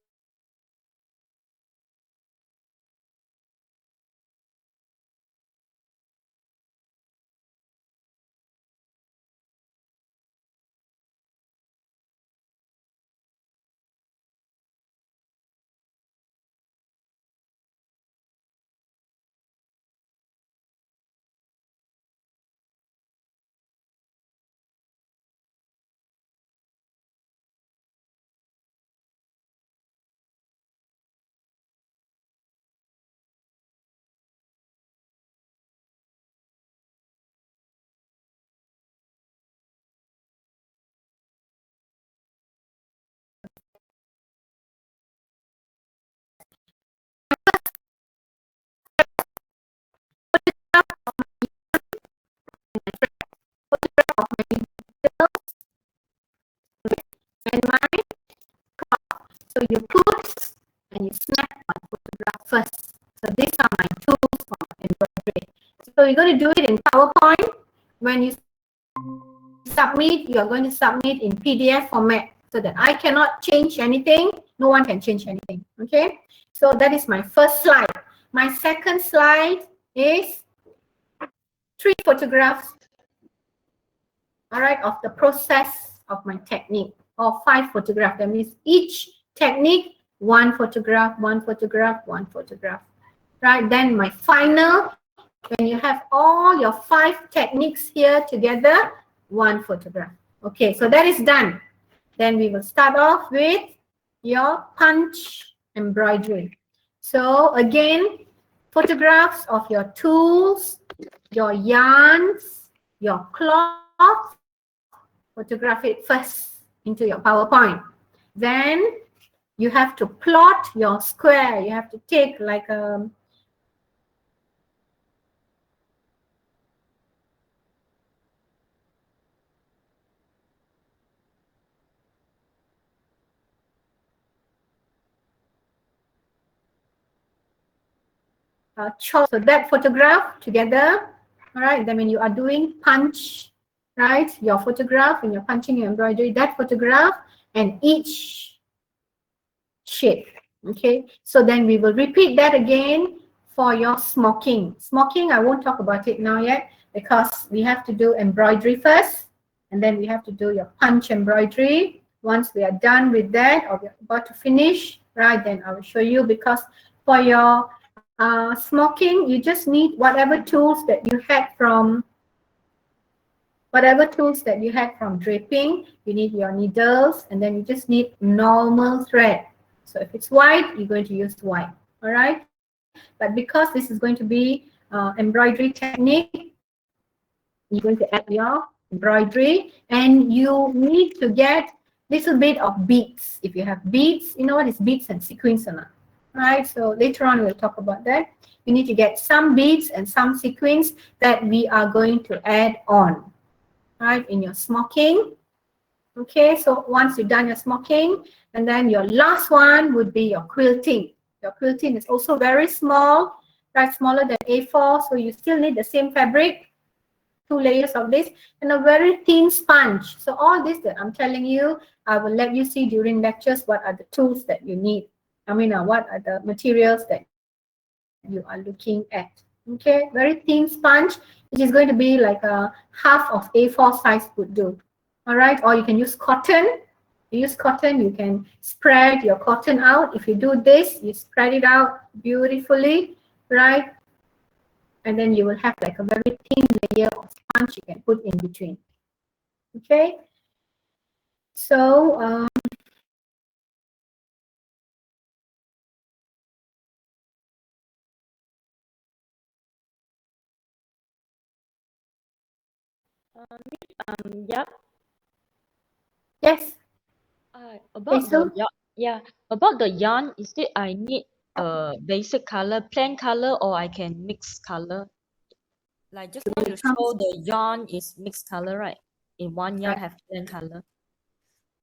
see that this is my technique. Okay, so this is my technique. And my so you put and you snap one photograph first. So these are my tools for embroidery. So you're going to do it in PowerPoint. When you submit, you're going to submit in PDF format so that I cannot change anything. No one can change anything. Okay. So that is my first slide. My second slide is 3 photographs, all right, of the process of my technique, or 5 photographs. That means each technique, 1 photograph, 1 photograph, 1 photograph. Right, then my final, when you have all your 5 techniques here together, 1 photograph. Okay, so that is done. Then we will start off with your punch embroidery. So again, photographs of your tools, your yarns, your cloth, photograph it first into your PowerPoint. Then you have to plot your square. You have to take like chalk. So that photograph together, all right, then when you are doing punch, right, your photograph, when you're punching your embroidery, that photograph and each shape. Okay, so then we will repeat that again for your smocking. Smocking, I won't talk about it now yet because we have to do embroidery first, and then we have to do your punch embroidery. Once we are done with that, or we're about to finish, right, then I will show you, because for your smocking, you just need whatever tools that you had from draping. You need your needles, and then you just need normal thread. So if it's white, you're going to use white. All right, but because this is going to be embroidery technique, you're going to add your embroidery, and you need to get little bit of beads. If you have beads, you know what is beads and sequins or not? Right, so later on we'll talk about that. You need to get some beads and some sequins that we are going to add on, right, in your smocking. Okay, so once you've done your smocking, and then your last one would be your quilting. Your quilting is also very small, right, smaller than A4, so you still need the same fabric, 2 layers of this, and a very thin sponge. So all this that I'm telling you, I will let you see during lectures what are the tools that you need. I mean, what are the materials that you are looking at. Okay, very thin sponge, which is going to be like a half of A4 size would do. All right, or you can use cotton. You use cotton, you can spread your cotton out. If you do this, you spread it out beautifully, right? And then you will have like a very thin layer of sponge you can put in between. Okay, so Yeah. Yes, About the Hazel? yarn, yeah, about the yarn, instead I need a basic color, plain color, or I can mix color. Like just now When you it comes, show the yarn is mixed color, right? In one yarn right, have plain color.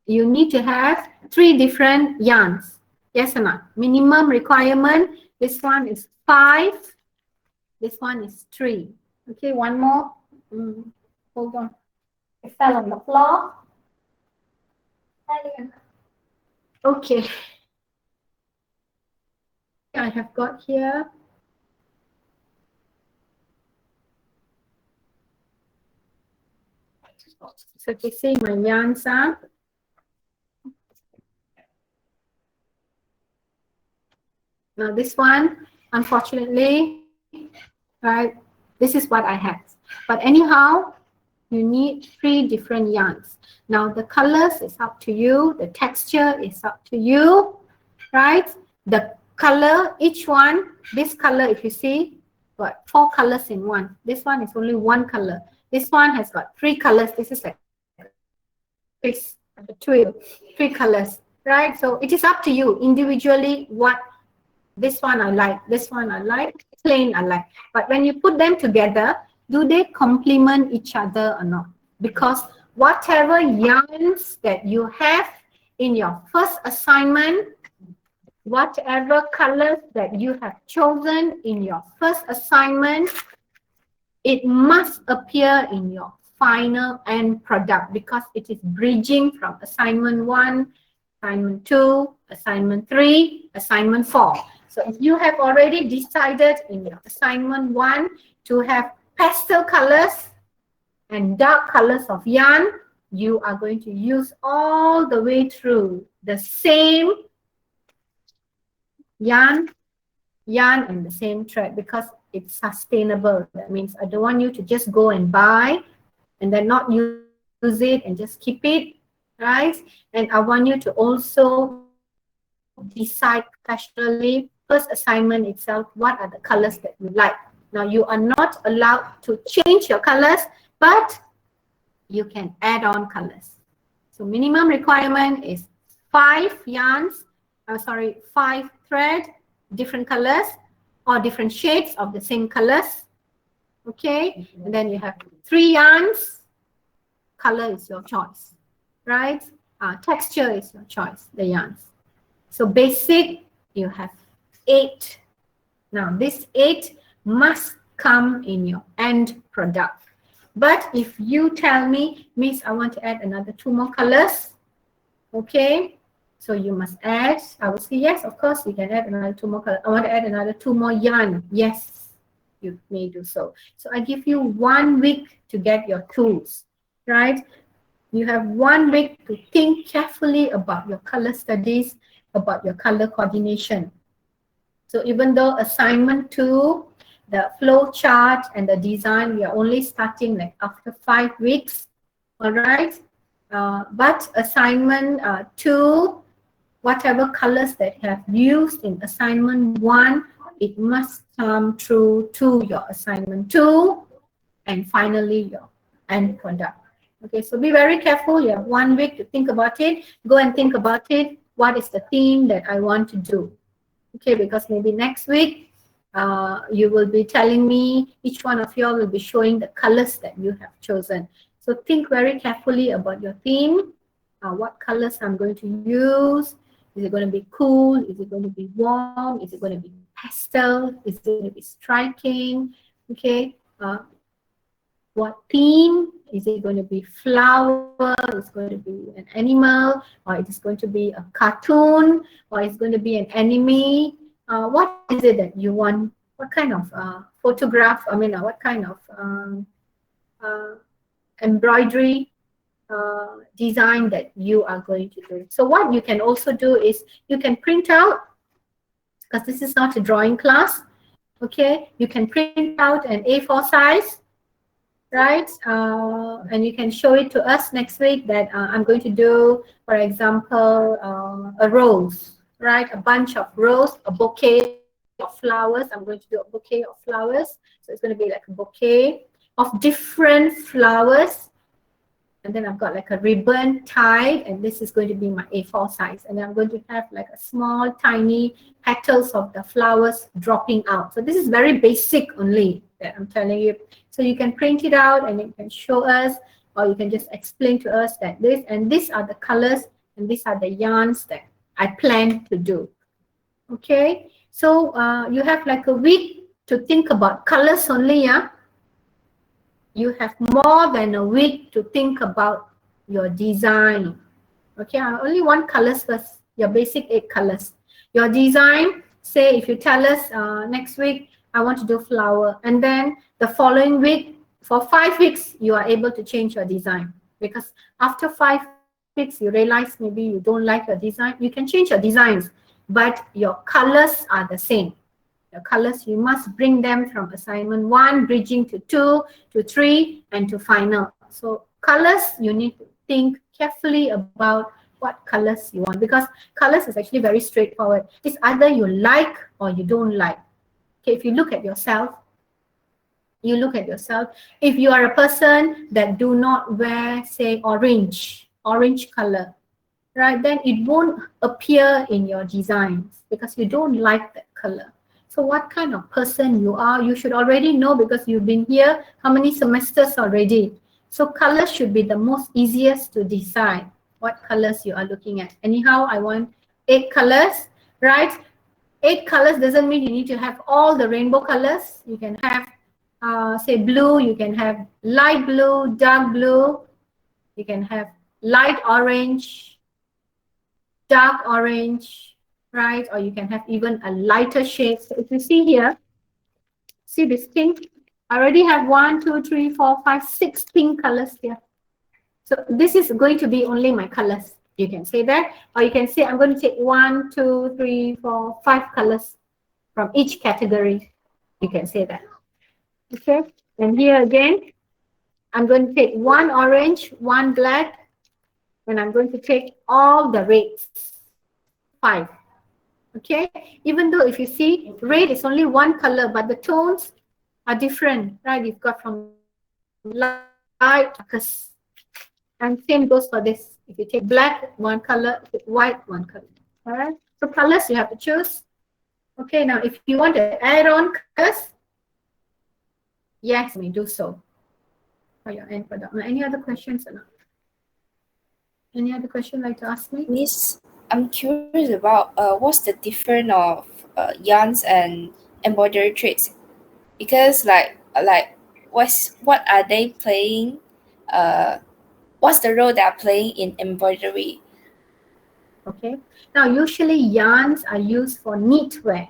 you need to have 3 different yarns. Yes or not? Minimum requirement. This one is 5. This one is 3. Okay, one more. Hold on. It fell on the floor. Okay, I have got here. So you see my yarns are. Now this one, unfortunately, right, this is what I have. But anyhow, you need 3 different yarns. Now the colors is up to you, the texture is up to you, right? The color, each one, this color, if you see, got 4 colors in one. This one is only 1 color. This one has got 3 colors. This is like a twist, like a twill, 3 colors, right? So it is up to you individually what this one I like, this one I like, plain I like. But when you put them together, do they complement each other or not? Because whatever yarns that you have in your first assignment, whatever colors that you have chosen in your first assignment, it must appear in your final end product because it is bridging from assignment 1, assignment 2, assignment 3, assignment 4. So if you have already decided in your assignment 1 to have pastel colors and dark colors of yarn, you are going to use all the way through the same yarn and the same thread because it's sustainable. That means I don't want you to just go and buy and then not use it and just keep it, right? And I want you to also decide professionally, first assignment itself, what are the colors that you like. Now you are not allowed to change your colors, but you can add on colors. So minimum requirement is 5 yarns, 5 thread, different colors or different shades of the same colors. Okay, and then you have 3 yarns, color is your choice, right? Texture is your choice, the yarns. So basic, you have 8. Now this 8 must come in your end product. But if you tell me, Miss, I want to add another 2 more colors, okay? So you must add, I will say yes, of course, you can add another 2 more colors. I want to add another 2 more yarn. Yes, you may do so. So I give you 1 week to get your tools, right? You have 1 week to think carefully about your color studies, about your color coordination. So even though assignment 2, the flow chart and the design, we are only starting like after 5 weeks, all right? But assignment 2, whatever colors that you have used in assignment 1, it must come through to your assignment 2 and finally your end product. Okay, so be very careful. You have 1 week to think about it. Go and think about it. What is the theme that I want to do? Okay, because maybe next week you will be telling me, each one of you all will be showing the colors that you have chosen. So think very carefully about your theme, what colors I'm going to use. Is it going to be cool? Is it going to be warm? Is it going to be pastel? Is it going to be striking? Okay, what theme? Is it going to be flower? Is it going to be an animal? Or is it going to be a cartoon? Or is it going to be an anime? What is it that you want? What kind of photograph? I mean, what kind of uh, embroidery design that you are going to do? So what you can also do is you can print out, because this is not a drawing class. Okay, you can print out an A4 size, right? And you can show it to us next week that I'm going to do, for example, a rose, right? A bunch of rose, a bouquet of flowers. I'm going to do a bouquet of flowers. So it's going to be like a bouquet. of different flowers. And then I've got like a ribbon tied, and this is going to be my A4 size. And I'm going to have like a small, tiny petals of the flowers dropping out. So this is very basic only that I'm telling you. So you can print it out and you can show us, or you can just explain to us that this, and these are the colors, and these are the yarns that I plan to do. Okay, so you have like a week to think about colors only, yeah? You have more than a week to think about your design. Okay, I only want colors first, your basic 8 colors. Your design, say if you tell us next week, I want to do flower, and then the following week, for 5 weeks, you are able to change your design. Because after 5 weeks, you realize maybe you don't like your design, you can change your designs, but your colors are the same. The colors, you must bring them from assignment 1, bridging to 2, to 3, and to final. So colors, you need to think carefully about what colors you want, because colors is actually very straightforward. It's either you like or you don't like. Okay, if you look at yourself, if you are a person that do not wear, say, orange color, right, then it won't appear in your designs because you don't like that color. So what kind of person you are, you should already know, because you've been here how many semesters already. So colors should be the most easiest to decide what colors you are looking at. Anyhow, I want 8 colors, right? 8 colors doesn't mean you need to have all the rainbow colors. You can have, say, blue, you can have light blue, dark blue, you can have light orange, dark orange, right? Or you can have even a lighter shade. So if you see here, see this pink? I already have 1, 2, 3, 4, 5, 6 pink colors here. So this is going to be only my colors. You can say that, or you can say I'm going to take 1, 2, 3, 4, 5 colors from each category. You can say that. Okay, and here again, I'm going to take 1 orange, 1 black, and I'm going to take all the reds, 5. Okay, even though if you see, red is only 1 color, but the tones are different, right? You've got from light, darkest, and same goes for this. If you take black, 1 color, white, 1 color. All right, so colors you have to choose. Okay, now if you want to add on colors, yes, we do so for your end product. Now, any other questions or not? Any other question like to ask me? Miss, I'm curious about what's the difference of yarns and embroidery threads, because what are they playing? What's the role they're playing in embroidery? Okay, now usually yarns are used for knitwear.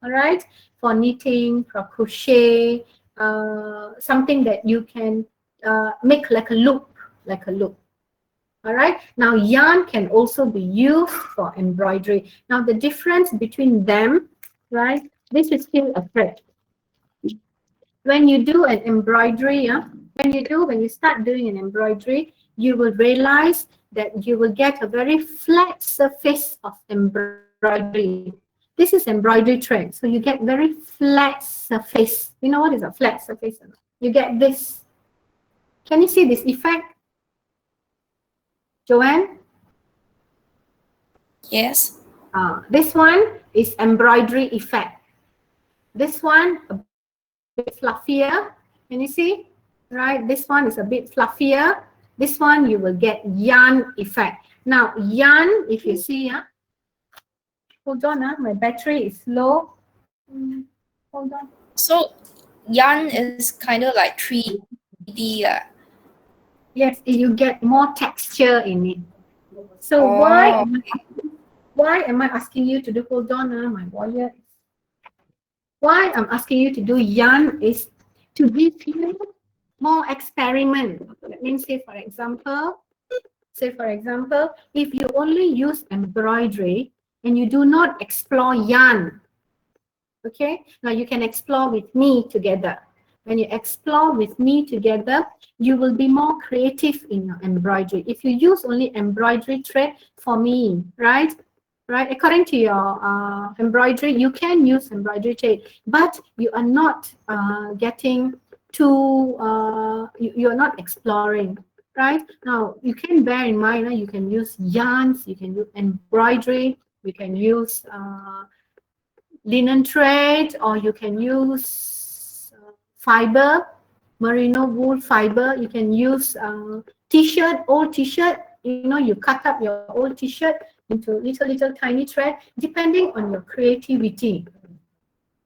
All right, for knitting, for crochet, something that you can make like a loop, All right, now yarn can also be used for embroidery. Now the difference between them, right, this is still a thread. When you do an embroidery, when you start doing an embroidery, you will realize that you will get a very flat surface of embroidery. This is embroidery thread, so you get very flat surface. You know what is a flat surface? You get this. Can you see this effect, Joanne? Yes. This one is embroidery effect. This one a bit fluffier. Can you see? Right, this one is a bit fluffier. This one you will get yarn effect. Now yarn, if you see, hold on, my battery is low. Hold on. So yarn is kind of like 3D. Yes, you get more texture in it. So Oh, why am I asking you to do? Hold on, my wire. Why I'm asking you to do yarn is to give you more experiment. That means, say for example, if you only use embroidery and you do not explore yarn, okay, now you can explore with me together. When you explore with me together, you will be more creative in your embroidery. If you use only embroidery thread for me, right, according to your embroidery, you can use embroidery thread, but you are not getting too, you're not exploring, right? Now, you can bear in mind, you can use yarns, you can use embroidery, you can use linen thread, or you can use fiber, merino wool fiber. You can use t-shirt, old t-shirt. You cut up your old t-shirt into little tiny thread, depending on your creativity.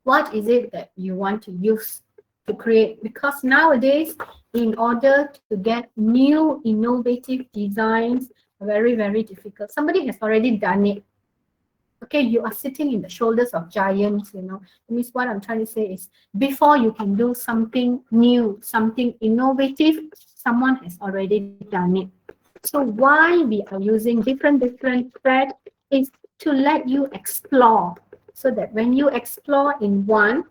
What is it that you want to use to create? Because nowadays, in order to get new innovative designs, very, very difficult. Somebody has already done it. Okay, you are sitting in the shoulders of giants. That means what I'm trying to say is, before you can do something new, something innovative, someone has already done it. So why we are using different thread is to let you explore, so that when you explore in one,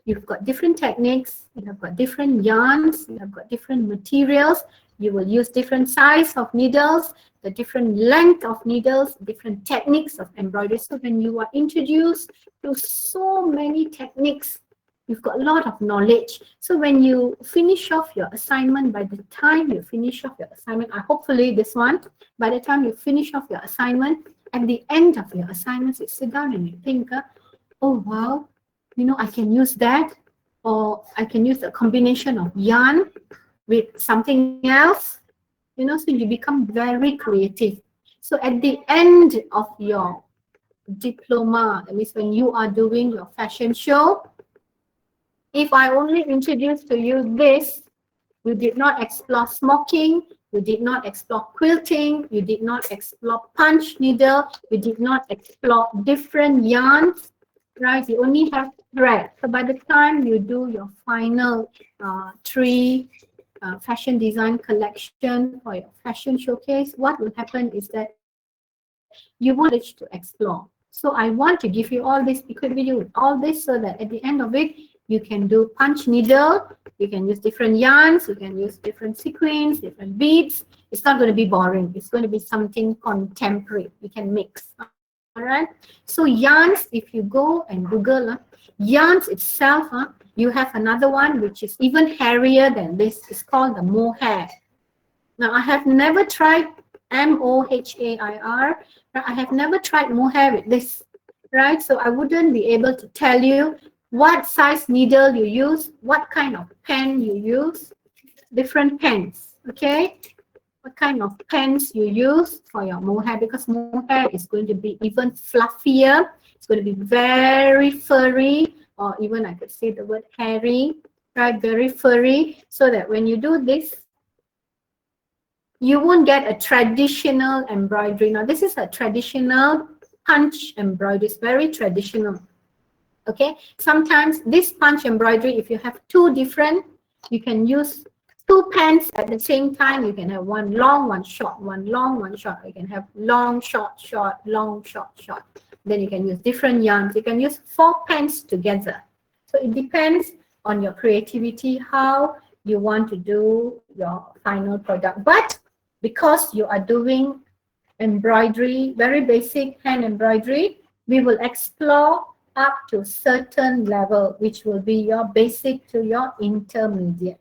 you've got different techniques, you have got different yarns, you have got different materials, you will use different size of needles, the different length of needles, different techniques of embroidery. So when you are introduced to so many techniques, you've got a lot of knowledge. So when you finish off your assignment, by the time you finish off your assignment, hopefully this one, by the time you finish off your assignment, at the end of your assignments, you sit down and you think, oh wow, I can use that, or I can use a combination of yarn with something else, so you become very creative. So at the end of your diploma, that means when you are doing your fashion show, if I only introduce to you this, you did not explore smoking, you did not explore quilting, you did not explore punch needle, you did not explore different yarns, right? You only have thread. So by the time you do your final three fashion design collection for your fashion showcase, what will happen is that you won't have knowledge to explore. So I want to give you all this, equip you with all this, so that at the end of it, you can do punch needle, you can use different yarns, you can use different sequins, different beads. It's not going to be boring. It's going to be something contemporary. You can mix. All right. So yarns, if you go and Google yarns itself, you have another one which is even hairier than this. It's called the mohair. Now, I have never tried mohair. I have never tried mohair with this, right? So I wouldn't be able to tell you what size needle you use, what kind of pen you use, different pens, okay? What kind of pens you use for your mohair, because mohair is going to be even fluffier. It's going to be very furry, or even I could say the word hairy, right? Very furry, so that when you do this, you won't get a traditional embroidery. Now, this is a traditional punch embroidery. It's very traditional. Okay. Sometimes this punch embroidery, if you have two different, you can use two pens at the same time. You can have one long, one short, one long, one short. You can have long, short, short, long, short, short. Then you can use different yarns. You can use 4 pens together. So it depends on your creativity, how you want to do your final product. But because you are doing embroidery, very basic hand embroidery, we will explore up to certain level, which will be your basic to your intermediate.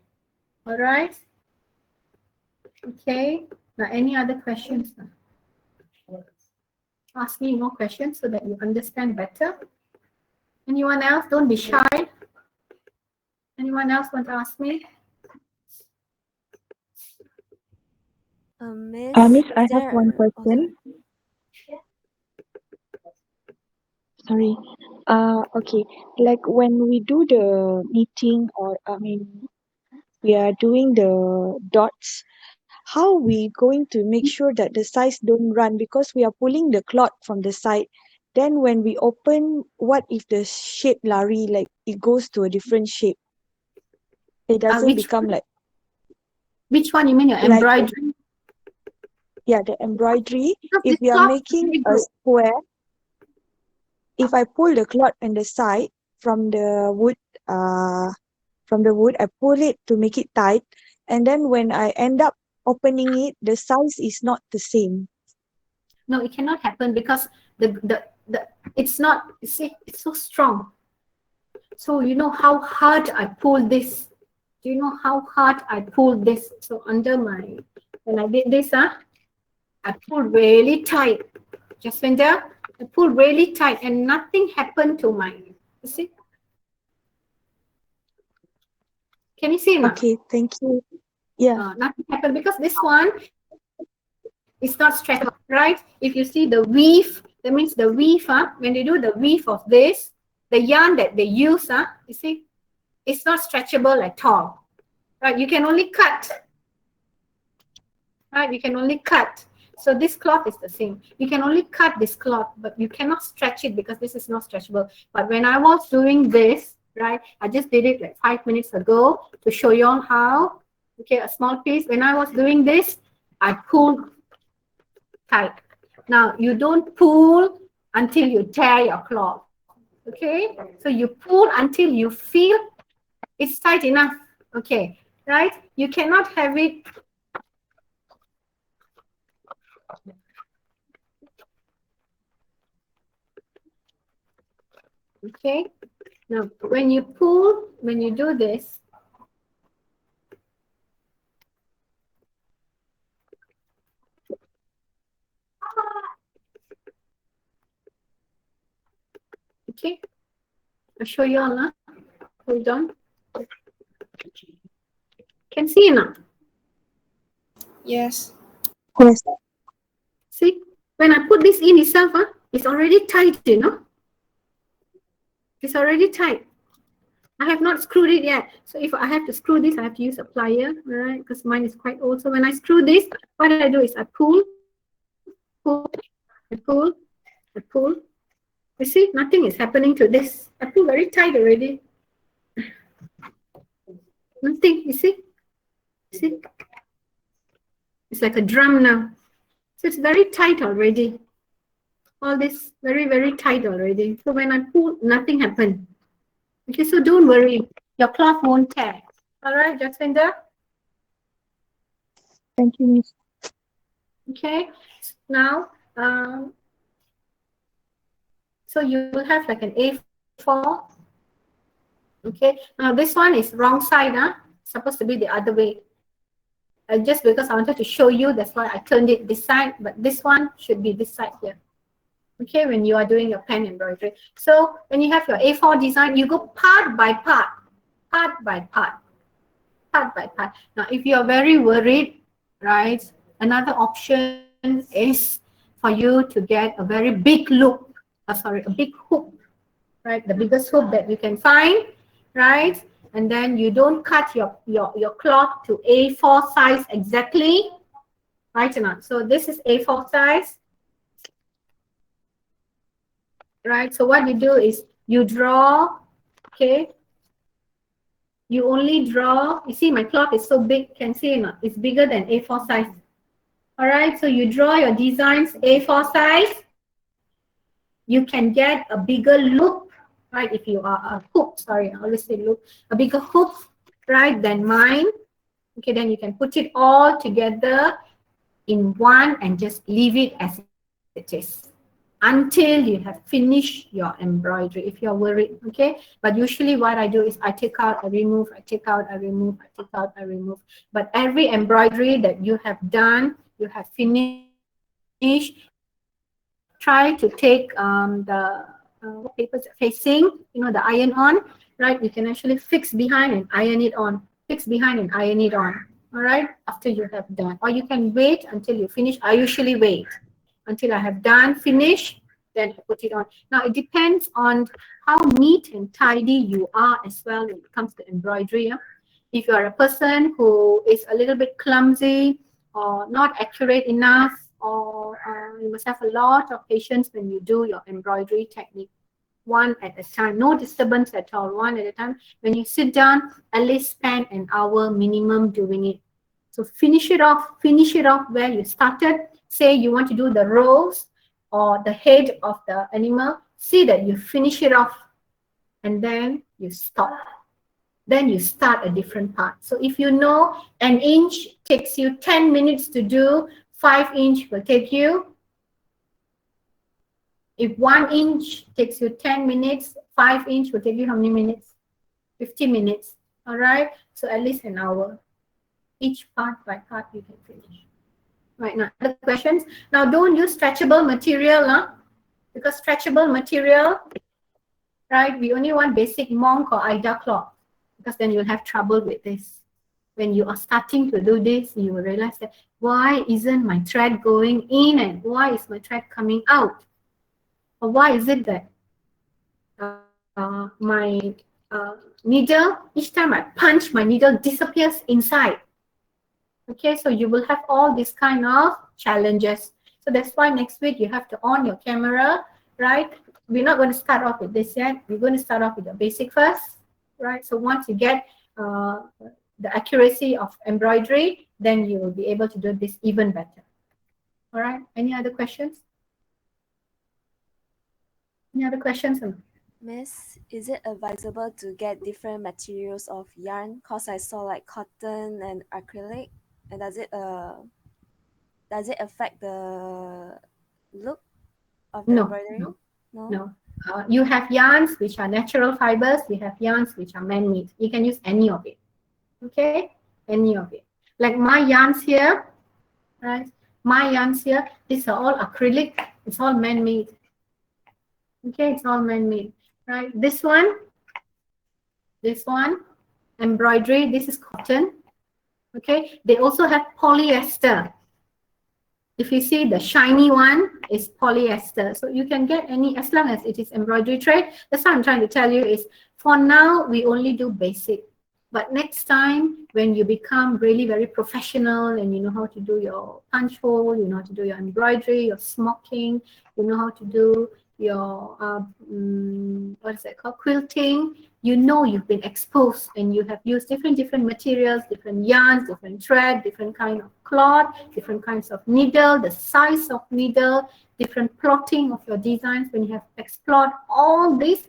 All right. Okay. Now, any other questions? Ask me more questions so that you understand better. Anyone else? Don't be shy. Anyone else want to ask me? Miss, I have one question. Sorry. Okay. Like when we do the knitting, or we are doing the dots, how we going to make sure that the size don't run, because we are pulling the cloth from the side. Then when we open, what if the shape lari, like it goes to a different shape? It doesn't become like Which one you mean, your like embroidery? yeah, the embroidery. Because If this we are cloth is making very a good. square, if I pull the cloth on the side from the wood, I pull it to make it tight, and then when I end up opening it, the size is not the same. No, it cannot happen because the it's not, see, it's so strong. So you know how hard I pull this Do you know how hard I pulled this? So under my, when I did this, I pulled really tight. Jaswinder, I pulled really tight and nothing happened to my, you see? Can you see now? Okay, thank you. Yeah. Nothing happened because this one is not stretchable, right? If you see the weave, that means the weave, when they do the weave of this, the yarn that they use, you see, it's not stretchable at all, right? You can only cut, right? You can only cut. So this cloth is the same. You can only cut this cloth, but you cannot stretch it because this is not stretchable. But when I was doing this, right, I just did it like 5 minutes ago to show you all how. Okay, a small piece. When I was doing this, I pulled tight. Now, you don't pull until you tear your cloth. Okay, so you pull until you feel it's tight enough. Okay, right? You cannot have it. Okay, now when you pull, when you do this, okay, I'll show you all now. Hold on. Can see now. Yes. Yes. See, when I put this in itself, it's already tight, you know. It's already tight. I have not screwed it yet. So if I have to screw this, I have to use a plier, right? Because mine is quite old. So when I screw this, what I do is I pull, pull, I pull, I pull. You see, nothing is happening to this. I pull very tight already. Nothing, you see? See? It's like a drum now. So it's very tight already. All this very, very tight already. So when I pull, nothing happened. Okay, so don't worry. Your cloth won't tear. All right, Jaswinder? Thank you, Miss. Okay, now, so you will have like an A4. Okay, now this one is wrong side, supposed to be the other way. Just because I wanted to show you, that's why I turned it this side, but this one should be this side here. Okay, when you are doing your pen embroidery. So when you have your A4 design, you go part by part, part by part, part by part. Now, if you are very worried, right, another option is for you to get a very big loop, a big hoop, right, the biggest hoop that you can find, right, and then you don't cut your cloth to A4 size exactly, right or not? So this is A4 size, right? So what you do is you draw, okay, you only draw, you see my cloth is so big, can see or not? It's bigger than A4 size. All right, so you draw your designs A4 size. You can get a bigger loop, right? If you are a hoop, sorry, I always say loop, a bigger hoop, right, than mine. Okay, then you can put it all together in one and just leave it as it is until you have finished your embroidery, if you're worried, okay? But usually what I do is I take out, I remove, I take out, I remove, I take out, I remove. But every embroidery that you have done, you have finished, try to take the papers facing, you know, the iron on, right? You can actually fix behind and iron it on, fix behind and iron it on, all right, after you have done. Or you can wait until you finish. I usually wait until I have done, finish, then I put it on. Now it depends on how neat and tidy you are as well when it comes to embroidery. If you are a person who is a little bit clumsy or not accurate enough, or you must have a lot of patience when you do your embroidery technique, one at a time, no disturbance at all, one at a time. When you sit down, at least spend an hour minimum doing it. So finish it off where you started. Say you want to do the rose or the head of the animal, see that you finish it off and then you stop. Then you start a different part. So if you know an inch takes you 10 minutes to do, 5 inch will take you. If 1 inch takes you 10 minutes, 5 inch will take you how many minutes? 50 minutes. All right, so at least an hour. Each part by part you can finish. Right, now other questions. Now don't use stretchable material, because stretchable material, right, we only want basic monk or Ida cloth, because then you'll have trouble with this. When you are starting to do this, you will realize that why isn't my thread going in and why is my thread coming out? Or why is it that my needle, each time I punch, my needle disappears inside? Okay, so you will have all these kind of challenges. So that's why next week you have to on your camera, right? We're not going to start off with this yet. We're going to start off with the basic first, right? So once you get the accuracy of embroidery, then you will be able to do this even better. All right, any other questions? Any other questions? Miss, is it advisable to get different materials of yarn? Cause I saw like cotton and acrylic, and does it affect the look of the No, embroidery? no, No. no. You have yarns which are natural fibers. You have yarns which are man-made. You can use any of it. Okay, any of it. Like my yarns here, right? My yarns here, these are all acrylic. It's all man-made. Okay, it's all man-made, right? This one, embroidery. This is cotton. Okay, they also have polyester. If you see the shiny one is polyester. So you can get any as long as it is embroidery thread. That's what I'm trying to tell you is for now we only do basic. But next time when you become really very professional and you know how to do your punch hole, you know how to do your embroidery, your smocking, you know how to do your what is that called, quilting, you know you've been exposed and you have used different materials, different yarns, different thread, different kind of cloth, different kinds of needle, the size of needle, different plotting of your designs. When you have explored all this,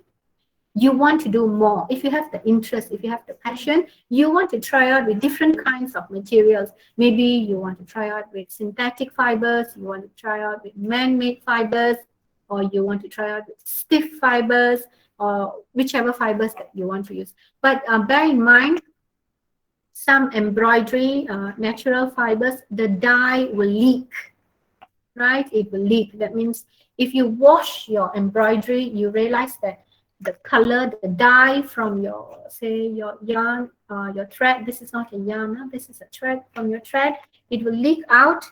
you want to do more. If you have the interest, if you have the passion, you want to try out with different kinds of materials. Maybe you want to try out with synthetic fibers, you want to try out with man-made fibers, or you want to try out with stiff fibers, or whichever fibers that you want to use. But bear in mind, some embroidery, natural fibers, the dye will leak, right? It will leak. That means if you wash your embroidery, you realize that the color, the dye from your, say, your yarn, your thread, this is not a yarn, this is a thread, from your thread, it will leak out,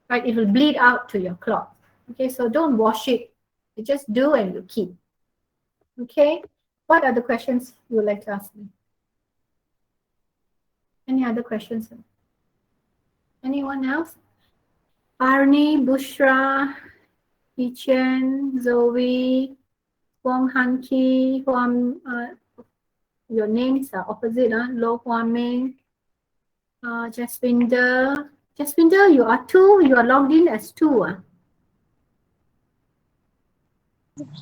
right? It will bleed out to your cloth. Okay, so don't wash it. You just do and you keep. Okay, what other questions you would like to ask me? Any other questions? Anyone else? Arnie, Bushra, Yichen, Zoe, Wong Han-ki, your names are opposite, Lo Hua Ming, Jaswinder. Jaswinder, you are two, you are logged in as two.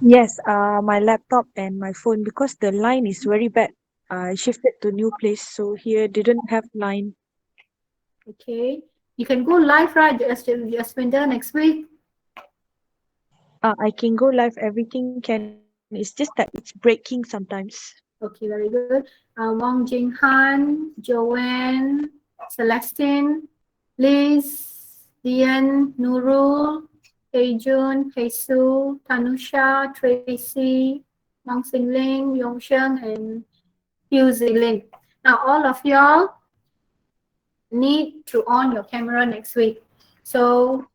Yes, my laptop and my phone because the line is very bad. I shifted to new place, so here didn't have line. Okay, you can go live, right, Jaswinder, next week? I can go live, everything can. It's just that it's breaking sometimes. Okay, very good. Wang Jinghan, Joanne, Celestine, Liz, Dian, Nurul, Peijun, Pesu, Tanusha, Tracy, Wang Xingling, Yongsheng, and Hugh Ziling. Now, all of y'all need to on your camera next week. So,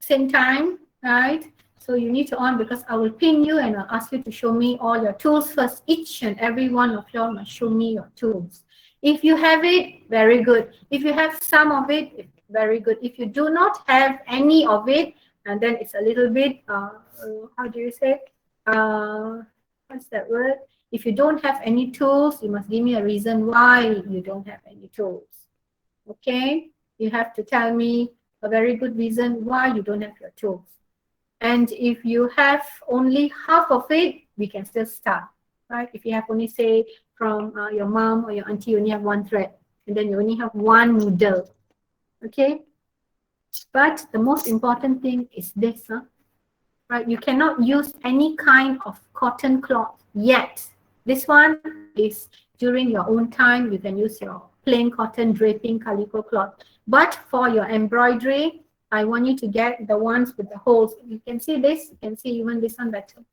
same time, right? So you need to on because I will pin you and I'll ask you to show me all your tools first. Each and every one of y'all must show me your tools. If you have it, very good. If you have some of it, very good. If you do not have any of it, and then it's a little bit, how do you say? What's that word? If you don't have any tools, you must give me a reason why you don't have any tools. Okay? You have to tell me a very good reason why you don't have your tools. And if you have only half of it, we can still start, right? If you have only, say, from your mom or your auntie, you only have one thread, and then you only have one needle, okay? But the most important thing is this, right? You cannot use any kind of cotton cloth yet. This one is during your own time, you can use your plain cotton draping calico cloth. But for your embroidery, I want you to get the ones with the holes. You can see this, you can see even this one better.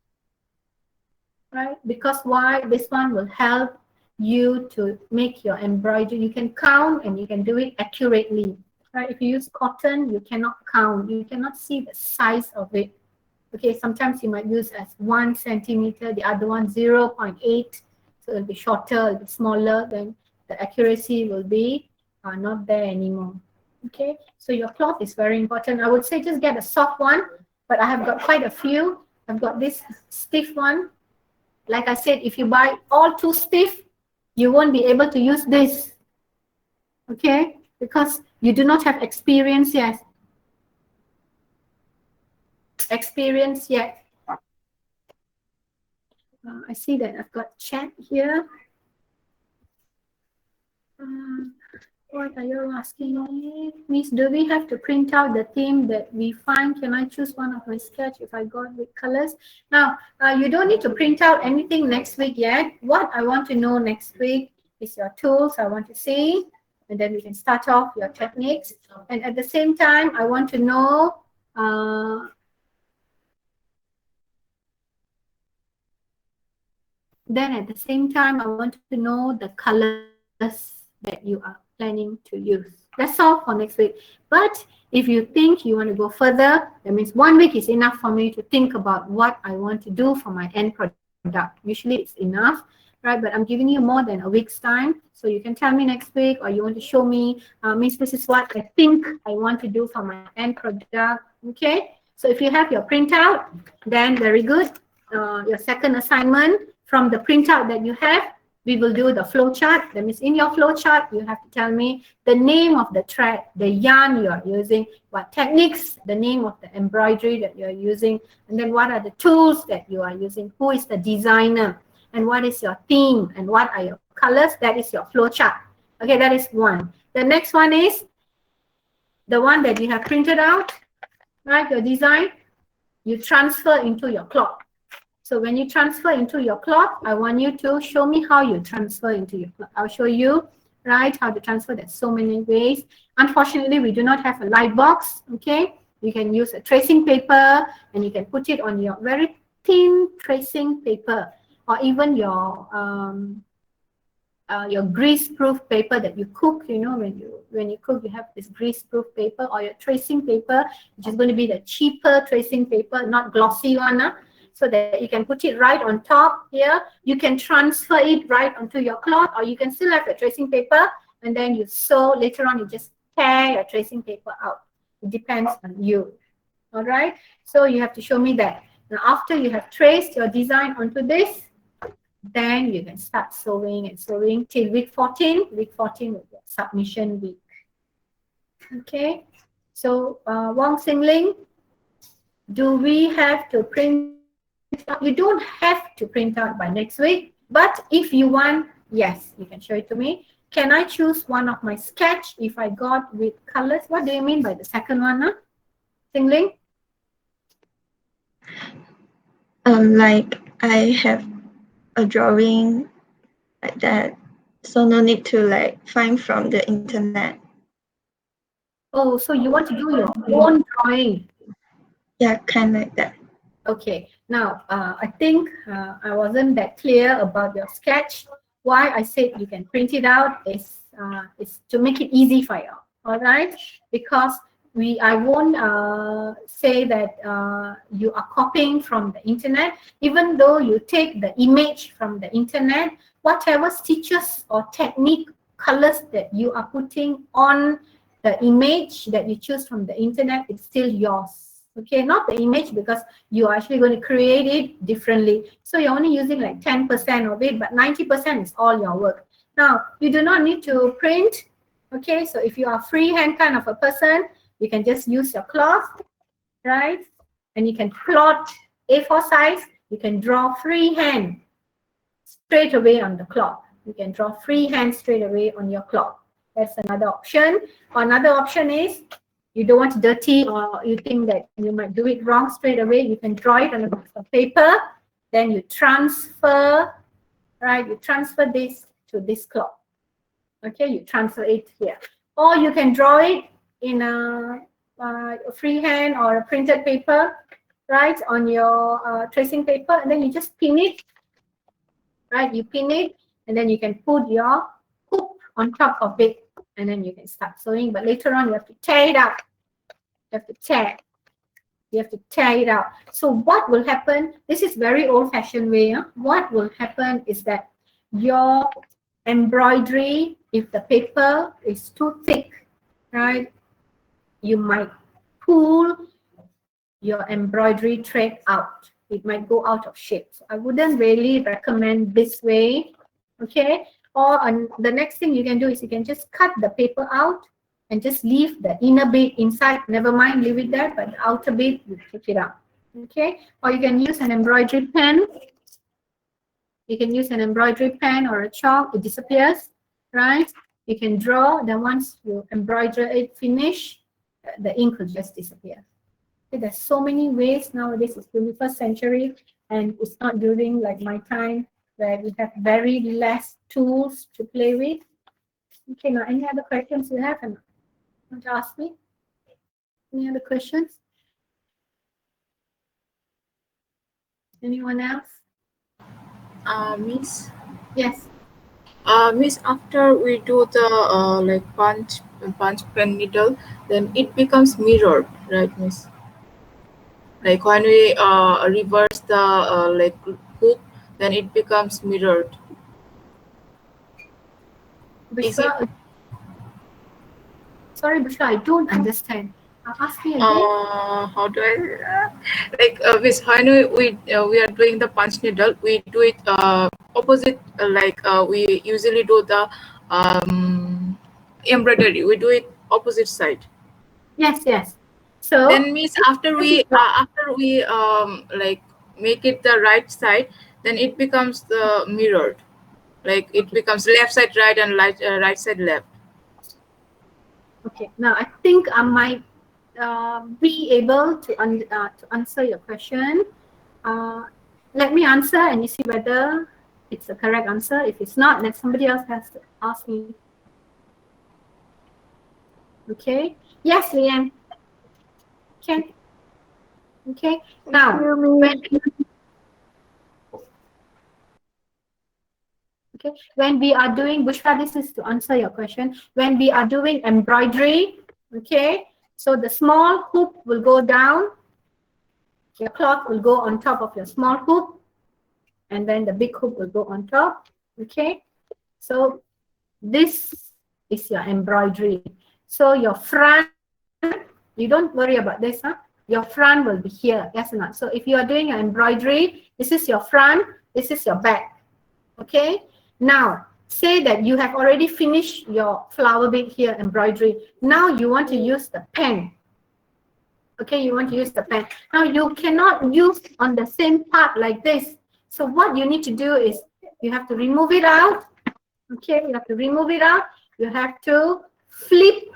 Right? Because why? This one will help you to make your embroidery. You can count and you can do it accurately. Right? If you use cotton, you cannot count. You cannot see the size of it. Okay, sometimes you might use as 1 centimeter, the other one 0.8. So it'll be shorter, it'll be smaller, then the accuracy will be not there anymore. Okay, so your cloth is very important. I would say just get a soft one, but I have got quite a few. I've got this stiff one. Like I said, if you buy all too stiff, you won't be able to use this. Okay, because you do not have experience yet. I see that I've got chat here. What are you asking me? Miss, do we have to print out the theme that we find? Can I choose one of my sketch if I got with colors? Now, you don't need to print out anything next week yet. What I want to know next week is your tools. I want to see, and then we can start off your techniques. And at the same time, I want to know then at the same time, I want to know the colors that you are planning to use. That's all for next week. But if you think you want to go further, that means 1 week is enough for me to think about what I want to do for my end product. Usually it's enough, right? But I'm giving you more than a week's time. So you can tell me next week, or you want to show me, Miss, this is what I think I want to do for my end product. Okay? So if you have your printout, then very good. Your second assignment, from the printout that you have, we will do the flow chart. That means in your flow chart, you have to tell me the name of the thread, the yarn you are using, what techniques, the name of the embroidery that you are using, and then what are the tools that you are using, who is the designer, and what is your theme, and what are your colors. That is your flow chart. Okay, that is one. The next one is the one that you have printed out, right? Your design, you transfer into your cloth. So when you transfer into your cloth, I want you to show me how you transfer into your cloth. I'll show you, right, how to transfer. There's so many ways. Unfortunately, we do not have a light box, okay? You can use a tracing paper and you can put it on your very thin tracing paper, or even your grease-proof paper that you cook. You know, when you cook, you have this grease-proof paper, or your tracing paper, which is going to be the cheaper tracing paper, not glossy one. So that you can put it right on top here. You can transfer it right onto your cloth, or you can still have your tracing paper and then you sew. Later on, you just tear your tracing paper out. It depends on you. All right. So you have to show me that. Now, after you have traced your design onto this, then you can start sewing and sewing till week 14. Week 14 will be a submission week. Okay. So Wong Sing Ling, do we have to print? You don't have to print out by next week, but if you want, yes, you can show it to me. Can I choose one of my sketch if I got with colors? What do you mean by the second one, Sing Ling? Like I have a drawing like that, so no need to like find from the internet. Oh, so you want to do your own drawing? Yeah, kind of like that. Okay, now I think I wasn't that clear about your sketch. Why I said you can print it out is to make it easy for you, all right? Because I won't say that you are copying from the internet. Even though you take the image from the internet, whatever stitches or technique, colors that you are putting on the image that you choose from the internet, it's still yours. Okay, not the image, because you're actually going to create it differently. So you're only using like 10% of it, but 90% is all your work. Now, you do not need to print. Okay, so if you are freehand kind of a person, you can just use your cloth, right? And you can plot A4 size. You can draw freehand straight away on the cloth. You can draw freehand straight away on your cloth. That's another option. Another option is, you don't want to dirty, or you think that you might do it wrong straight away, you can draw it on a piece of paper, then you transfer right? You transfer this to this cloth. Okay, you transfer it here. Or you can draw it in a freehand or a printed paper, right, on your tracing paper, and then you just pin it, right? You pin it, and then you can put your hook on top of it, and then you can start sewing. But later on, you have to tear it out. You have to tear. You have to tear it out. So what will happen? This is very old-fashioned way. Huh? What will happen is that your embroidery, if the paper is too thick, right, you might pull your embroidery thread out. It might go out of shape. So I wouldn't really recommend this way. Okay. Or the next thing you can do is you can just cut the paper out and just leave the inner bit inside. Never mind, leave it there, but the outer bit, you take it out. Okay. Or you can use an embroidery pen. You can use an embroidery pen or a chalk. It disappears, right? You can draw. Then once you embroider it, finish, the ink will just disappear. Okay, there's so many ways nowadays. It's 21st century, and it's not during like my time where we have very less tools to play with. Okay, now any other questions you have? And want to ask me? Any other questions? Anyone else? Miss. Yes. Miss, after we do the like punch pen needle, then it becomes mirrored, right, Miss? Like when we reverse the like hook, then it becomes mirrored. Bushra, sorry, Bushra, I don't understand. Ask me again. How do I Miss, when we are doing the punch needle, we do it opposite, we usually do the embroidery. We do it opposite side. Yes, yes. So then Miss, after we like make it the right side, then it becomes the mirrored. Like it becomes left side right and right side left. okay, now I think I might be able to answer your question. Let me answer and you see whether it's the correct answer. If it's not, then somebody else has to ask me. Okay. Yes, Leanne. Okay. Okay. Now, when we are doing, Bushra, this is to answer your question. When we are doing embroidery, okay, so the small hoop will go down. Your cloth will go on top of your small hoop, and then the big hoop will go on top. Okay. So this is your embroidery. So your front, you don't worry about this, huh? Your front will be here, yes or not? So if you are doing your embroidery, this is your front, this is your back. Okay. Now, say that you have already finished your flower bit here, embroidery. Now you want to use the pen. Okay, you want to use the pen. Now you cannot use on the same part like this. So what you need to do is you have to remove it out. Okay, you have to remove it out. You have to flip,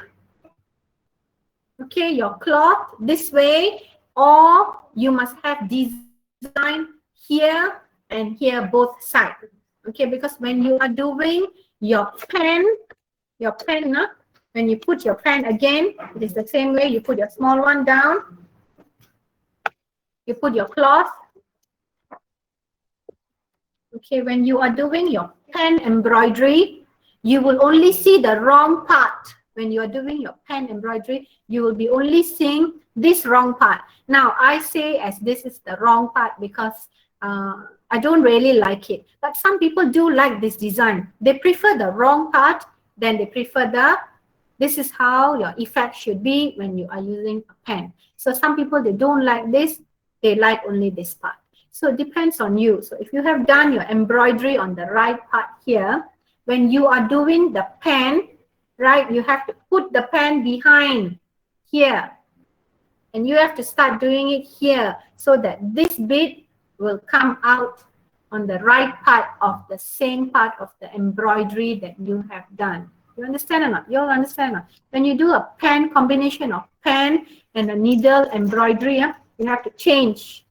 okay, your cloth this way, or you must have design here and here both sides. Okay, because when you are doing your pen, when you put your pen again, it is the same way. You put your small one down, you put your cloth. Okay, when you are doing your pen embroidery, you will only see the wrong part. When you are doing your pen embroidery, you will be only seeing this wrong part. Now, I say as this is the wrong part because I don't really like it. But some people do like this design. They prefer the wrong part, then they prefer this is how your effect should be when you are using a pen. So some people, they don't like this, they like only this part. So it depends on you. So if you have done your embroidery on the right part here, when you are doing the pen, right, you have to put the pen behind here. And you have to start doing it here so that this bit will come out on the right part of the same part of the embroidery that you have done. You understand or not? You'll understand or not? When you do a pen combination of pen and a needle embroidery, you have to change.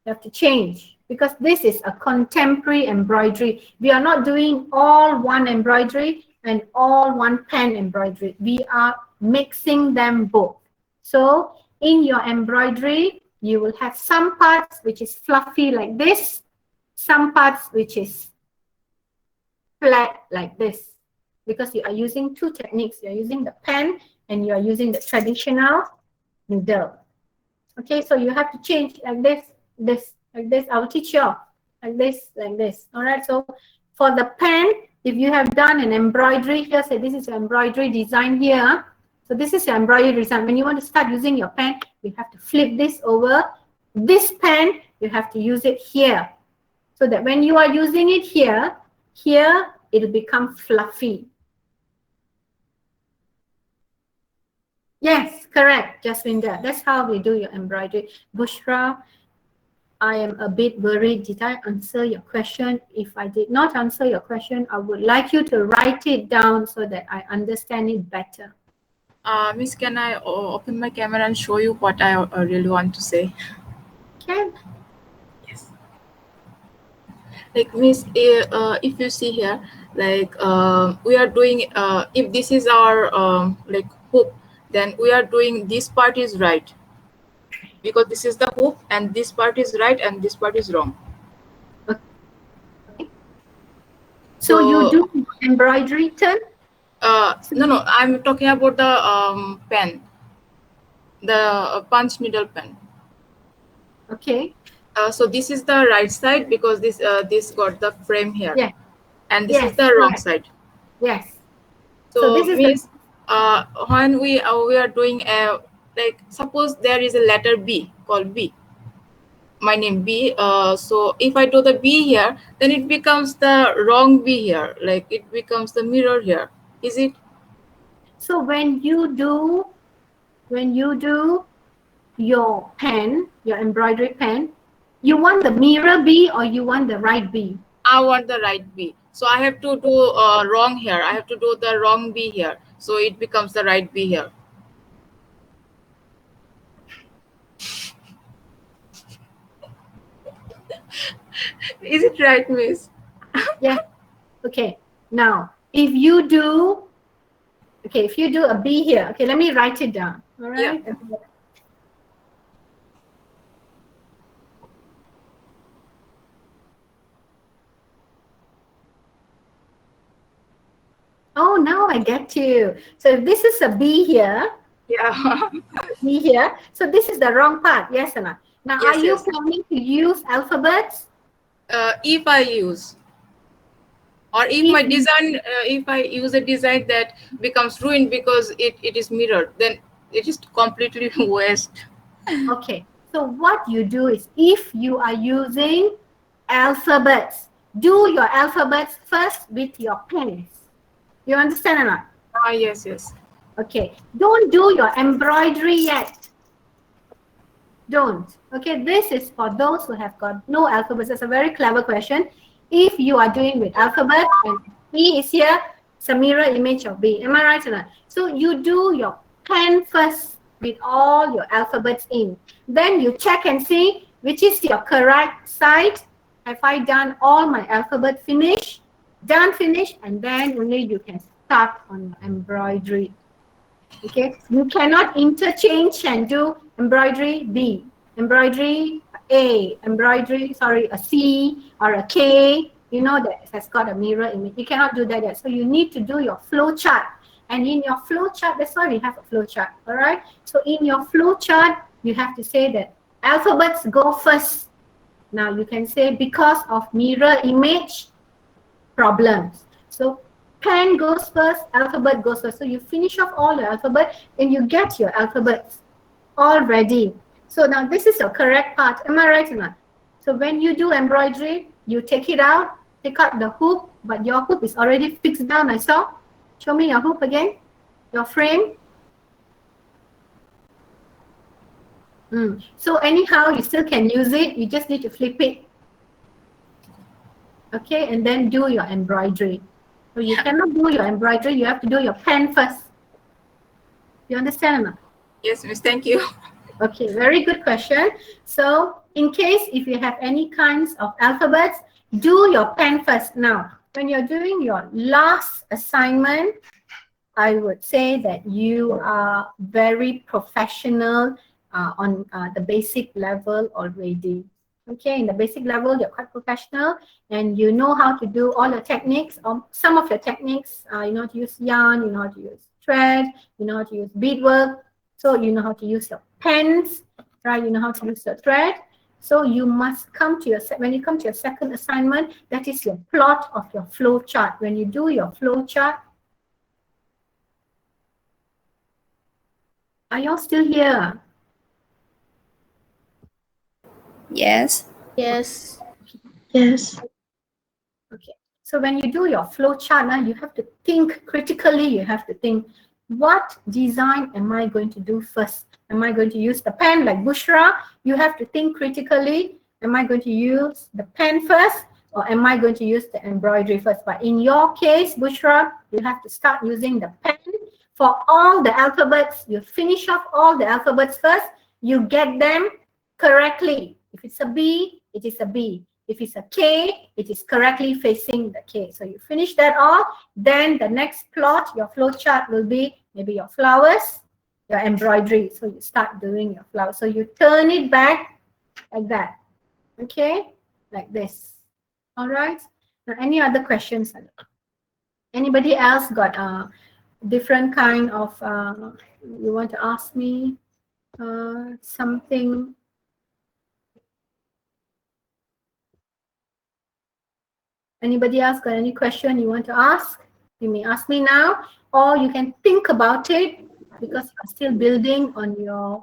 You have to change. because this is a contemporary embroidery. We are not doing all one embroidery and all one pen embroidery. We are mixing them both. So in your embroidery, you will have some parts which is fluffy like this, some parts which is flat like this, because you are using two techniques. You are using the pen and you are using the traditional needle. Okay, so you have to change like this, like this. I will teach you all like this, like this. All right, so for the pen, if you have done an embroidery here, say this is an embroidery design here. So this is your embroidery design. When you want to start using your pen, you have to flip this over. This pen, you have to use it here. So that when you are using it here, it will become fluffy. Yes, correct, Jaswinder. That's how we do your embroidery. Bushra, I am a bit worried. Did I answer your question? If I did not answer your question, I would like you to write it down so that I understand it better. Miss, can I open my camera and show you what I really want to say? Okay. Yes. Like Miss, if you see here, like we are doing, if this is our like hoop, then we are doing this part is right, because this is the hoop and this part is right and this part is wrong. Okay. So you do embroidery turn? No, I'm talking about the pen, the punch needle pen. Okay. So this is the right side because this got the frame here. Yeah. And this Yes, is the wrong correct. side. Yes. So this is means when we are doing like suppose there is a letter B called B. My name B. So if I do the B here, then it becomes the wrong B here. Like it becomes the mirror here. Is it? So when you do your pen, your embroidery pen, you want the mirror B or you want the right B? I want the right B. So I have to do wrong here. I have to do the wrong B here. So it becomes the right B here. Is it right, Miss? Yeah. Okay. Now, if you do a B here, okay, let me write it down. All right. Yeah. Oh, now I get you. So if this is a B here, Yeah. B here, so this is the wrong part, yes or not? Now, Yes, are you yes. planning to use alphabets? If I use, or if my design, if I use a design that becomes ruined because it is mirrored, then it is completely waste. Okay, so what you do is, if you are using alphabets, do your alphabets first with your pens. You understand or not? Yes, yes. Okay, don't do your embroidery yet. Don't. Okay, this is for those who have got no alphabets. It's a very clever question. If you are doing with alphabet and B is here, it's a mirror image of B. Am I right or not? So you do your pen first with all your alphabets in. Then you check and see which is your correct side. Have I done all my alphabet finish? Done, finish, and then only you can start on embroidery. Okay, you cannot interchange and do embroidery B, embroidery A, embroidery, sorry, a C or a K, you know that it has got a mirror image. You cannot do that yet. So you need to do your flow chart. And in your flow chart, that's why we have a flow chart, all right? So in your flow chart, you have to say that alphabets go first. Now you can say because of mirror image problems. So pen goes first, alphabet goes first. So you finish off all the alphabet and you get your alphabets all ready. So now this is your correct part. Am I right or not? So when you do embroidery, you take it out, take out the hoop, but your hoop is already fixed down, I saw. Show me your hoop again, your frame. So anyhow, you still can use it. You just need to flip it. Okay, and then do your embroidery. So you cannot do your embroidery, you have to do your pen first. You understand or not? Yes, Miss. Thank you. Okay, very good question. So in case if you have any kinds of alphabets, do your pen first. Now, when you're doing your last assignment, I would say that you are very professional on the basic level already. Okay, in the basic level, you're quite professional and you know how to do all the techniques. Some of your techniques, you know how to use yarn, you know how to use thread, you know how to use beadwork. So you know how to use your pens, right? You know how to use the thread. So you must come to your, when you come to your second assignment, that is your plot of your flow chart. When you do your flow chart, are y'all still here? Yes. Yes. Yes. Okay. So when you do your flow chart, now you have to think critically. You have to think, what design am I going to do first? Am I going to use the pen like Bushra? You have to think critically. Am I going to use the pen first or am I going to use the embroidery first? But in your case, Bushra, you have to start using the pen. For all the alphabets, you finish off all the alphabets first. You get them correctly. If it's a B, it is a B. If it's a K, it is correctly facing the K. So you finish that off. Then the next plot, your flow chart will be maybe your flowers, your embroidery. So you start doing your flowers. So you turn it back like that. Okay? Like this. All right? Now, any other questions? Anybody else got a different kind of, you want to ask me something? Anybody else got any question you want to ask? You may ask me now, or you can think about it because you're still building on your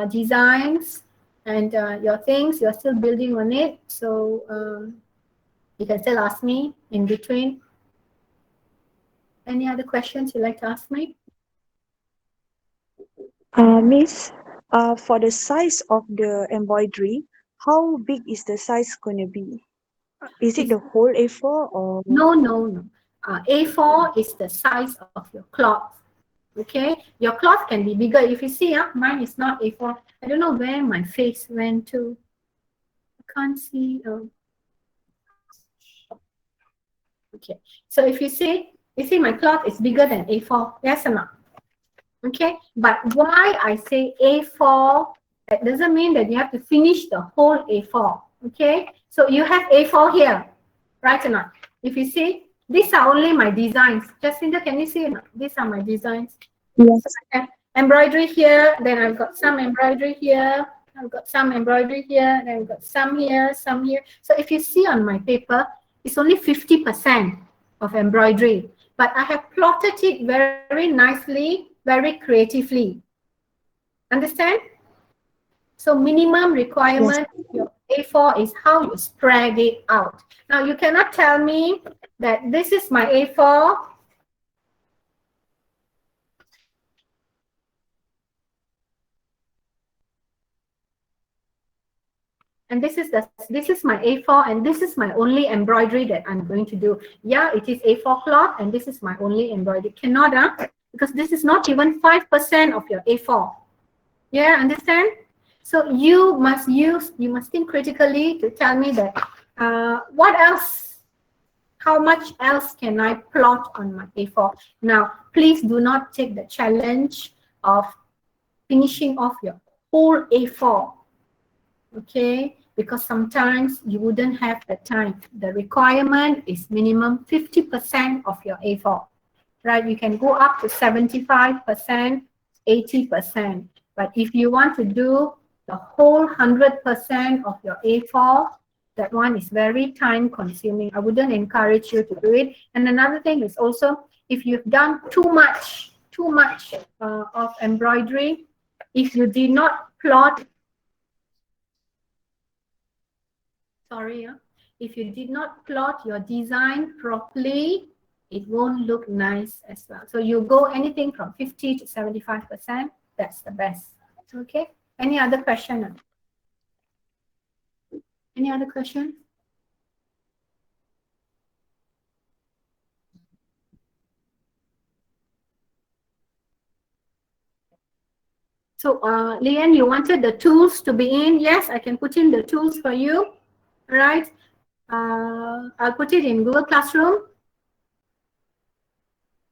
designs and your things. You're still building on it. So you can still ask me in between. Any other questions you'd like to ask me? Miss, for the size of the embroidery, how big is the size gonna be? Is it It's, the whole A4 or? no. A4 is the size of your cloth. Okay, your cloth can be bigger. If you see, mine is not A4. I don't know where my face went to. I can't see. Okay, so if you see my cloth is bigger than A4. Yes or not? Okay, but why I say A4? That doesn't mean that you have to finish the whole A4. Okay, so you have A4 here, right or not? If you see, these are only my designs. Jacinda, can you see? These are my designs. Yes. Embroidery here, then I've got some embroidery here, I've got some embroidery here, then I've got some here, some here. So if you see on my paper, it's only 50% of embroidery, but I have plotted it very nicely, very creatively. Understand? So minimum requirement of your A4 is how you spread it out. Now you cannot tell me that this is my A4. And this is my A4 and this is my only embroidery that I'm going to do. Yeah, it is A4 cloth and this is my only embroidery. Cannot, because this is not even 5% of your A4. Yeah, understand? So you must think critically to tell me that what else, how much else can I plot on my A4? Now, please do not take the challenge of finishing off your whole A4. Okay, because sometimes you wouldn't have the time. The requirement is minimum 50% of your A4, right? You can go up to 75%, 80%. But if you want to do the whole 100% of your A4, that one is very time consuming. I wouldn't encourage you to do it. And another thing is also, if you've done too much of embroidery, if you did not plot, if you did not plot your design properly, it won't look nice as well. So you go anything from 50 to 75%, that's the best. Okay, any other question? Any other question? So, Leanne, you wanted the tools to be in. Yes, I can put in the tools for you. All right. I'll put it in Google Classroom.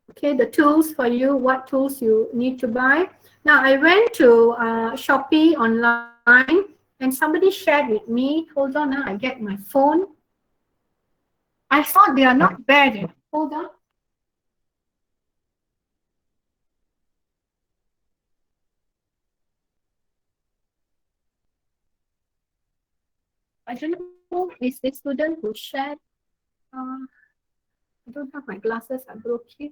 Okay, the tools for you, what tools you need to buy. Now, I went to Shopee online and somebody shared with me. Hold on, now I get my phone. I thought they are not bad. Hold on. I don't know, is the student who shared. I don't have my glasses, I broke it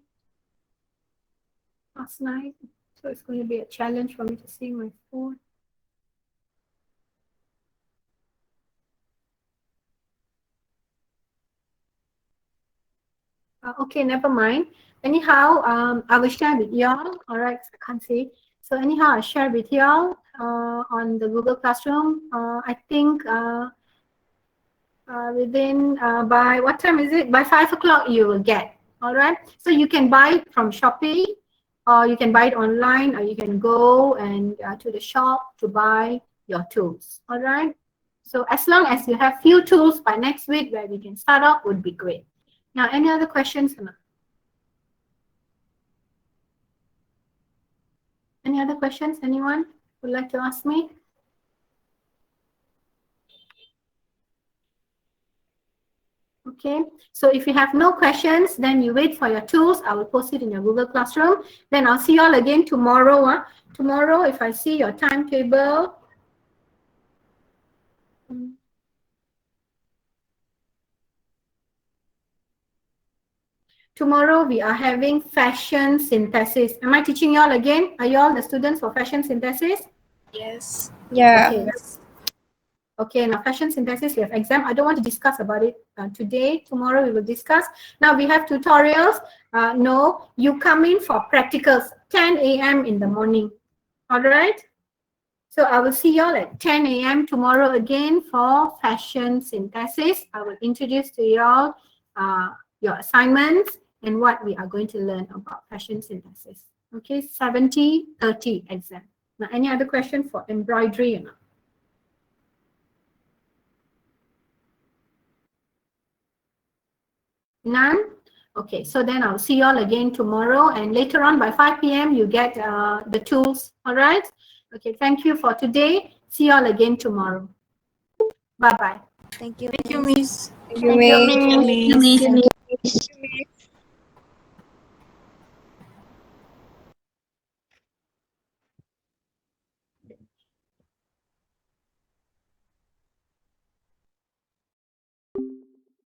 last night. So it's going to be a challenge for me to see my phone. Okay, never mind. Anyhow, I will share with y'all. All right, I can't see. So anyhow, I share with y'all on the Google Classroom. I think within by what time is it? By 5 o'clock you will get. All right. So you can buy it from Shopee, or you can buy it online, or you can go and to the shop to buy your tools. All right. So as long as you have few tools by next week where we can start off, would be great. Now, any other questions? Any other questions? Anyone would like to ask me? Okay, so if you have no questions, then you wait for your tools. I will post it in your Google Classroom. Then I'll see you all again tomorrow. Tomorrow, if I see your timetable. Tomorrow we are having fashion synthesis. Am I teaching you all again? Are you all the students for fashion synthesis? Yes. Yeah. Okay. Okay, now fashion synthesis, we have exam. I don't want to discuss about it today. Tomorrow we will discuss. Now we have tutorials. No, you come in for practicals 10 a.m. in the morning. All right. So I will see y'all at 10 a.m. tomorrow again for fashion synthesis. I will introduce to y'all your assignments and what we are going to learn about fashion synthesis. Okay, 70-30 exam. Now, any other question for embroidery or not? None? Okay, so then I'll see you all again tomorrow, and later on by 5 p.m. you get the tools. All right? Okay, thank you for today. See you all again tomorrow. Bye-bye. Thank you, Thank you, Miss. Miss. Thank you, Miss. Thank you, Miss.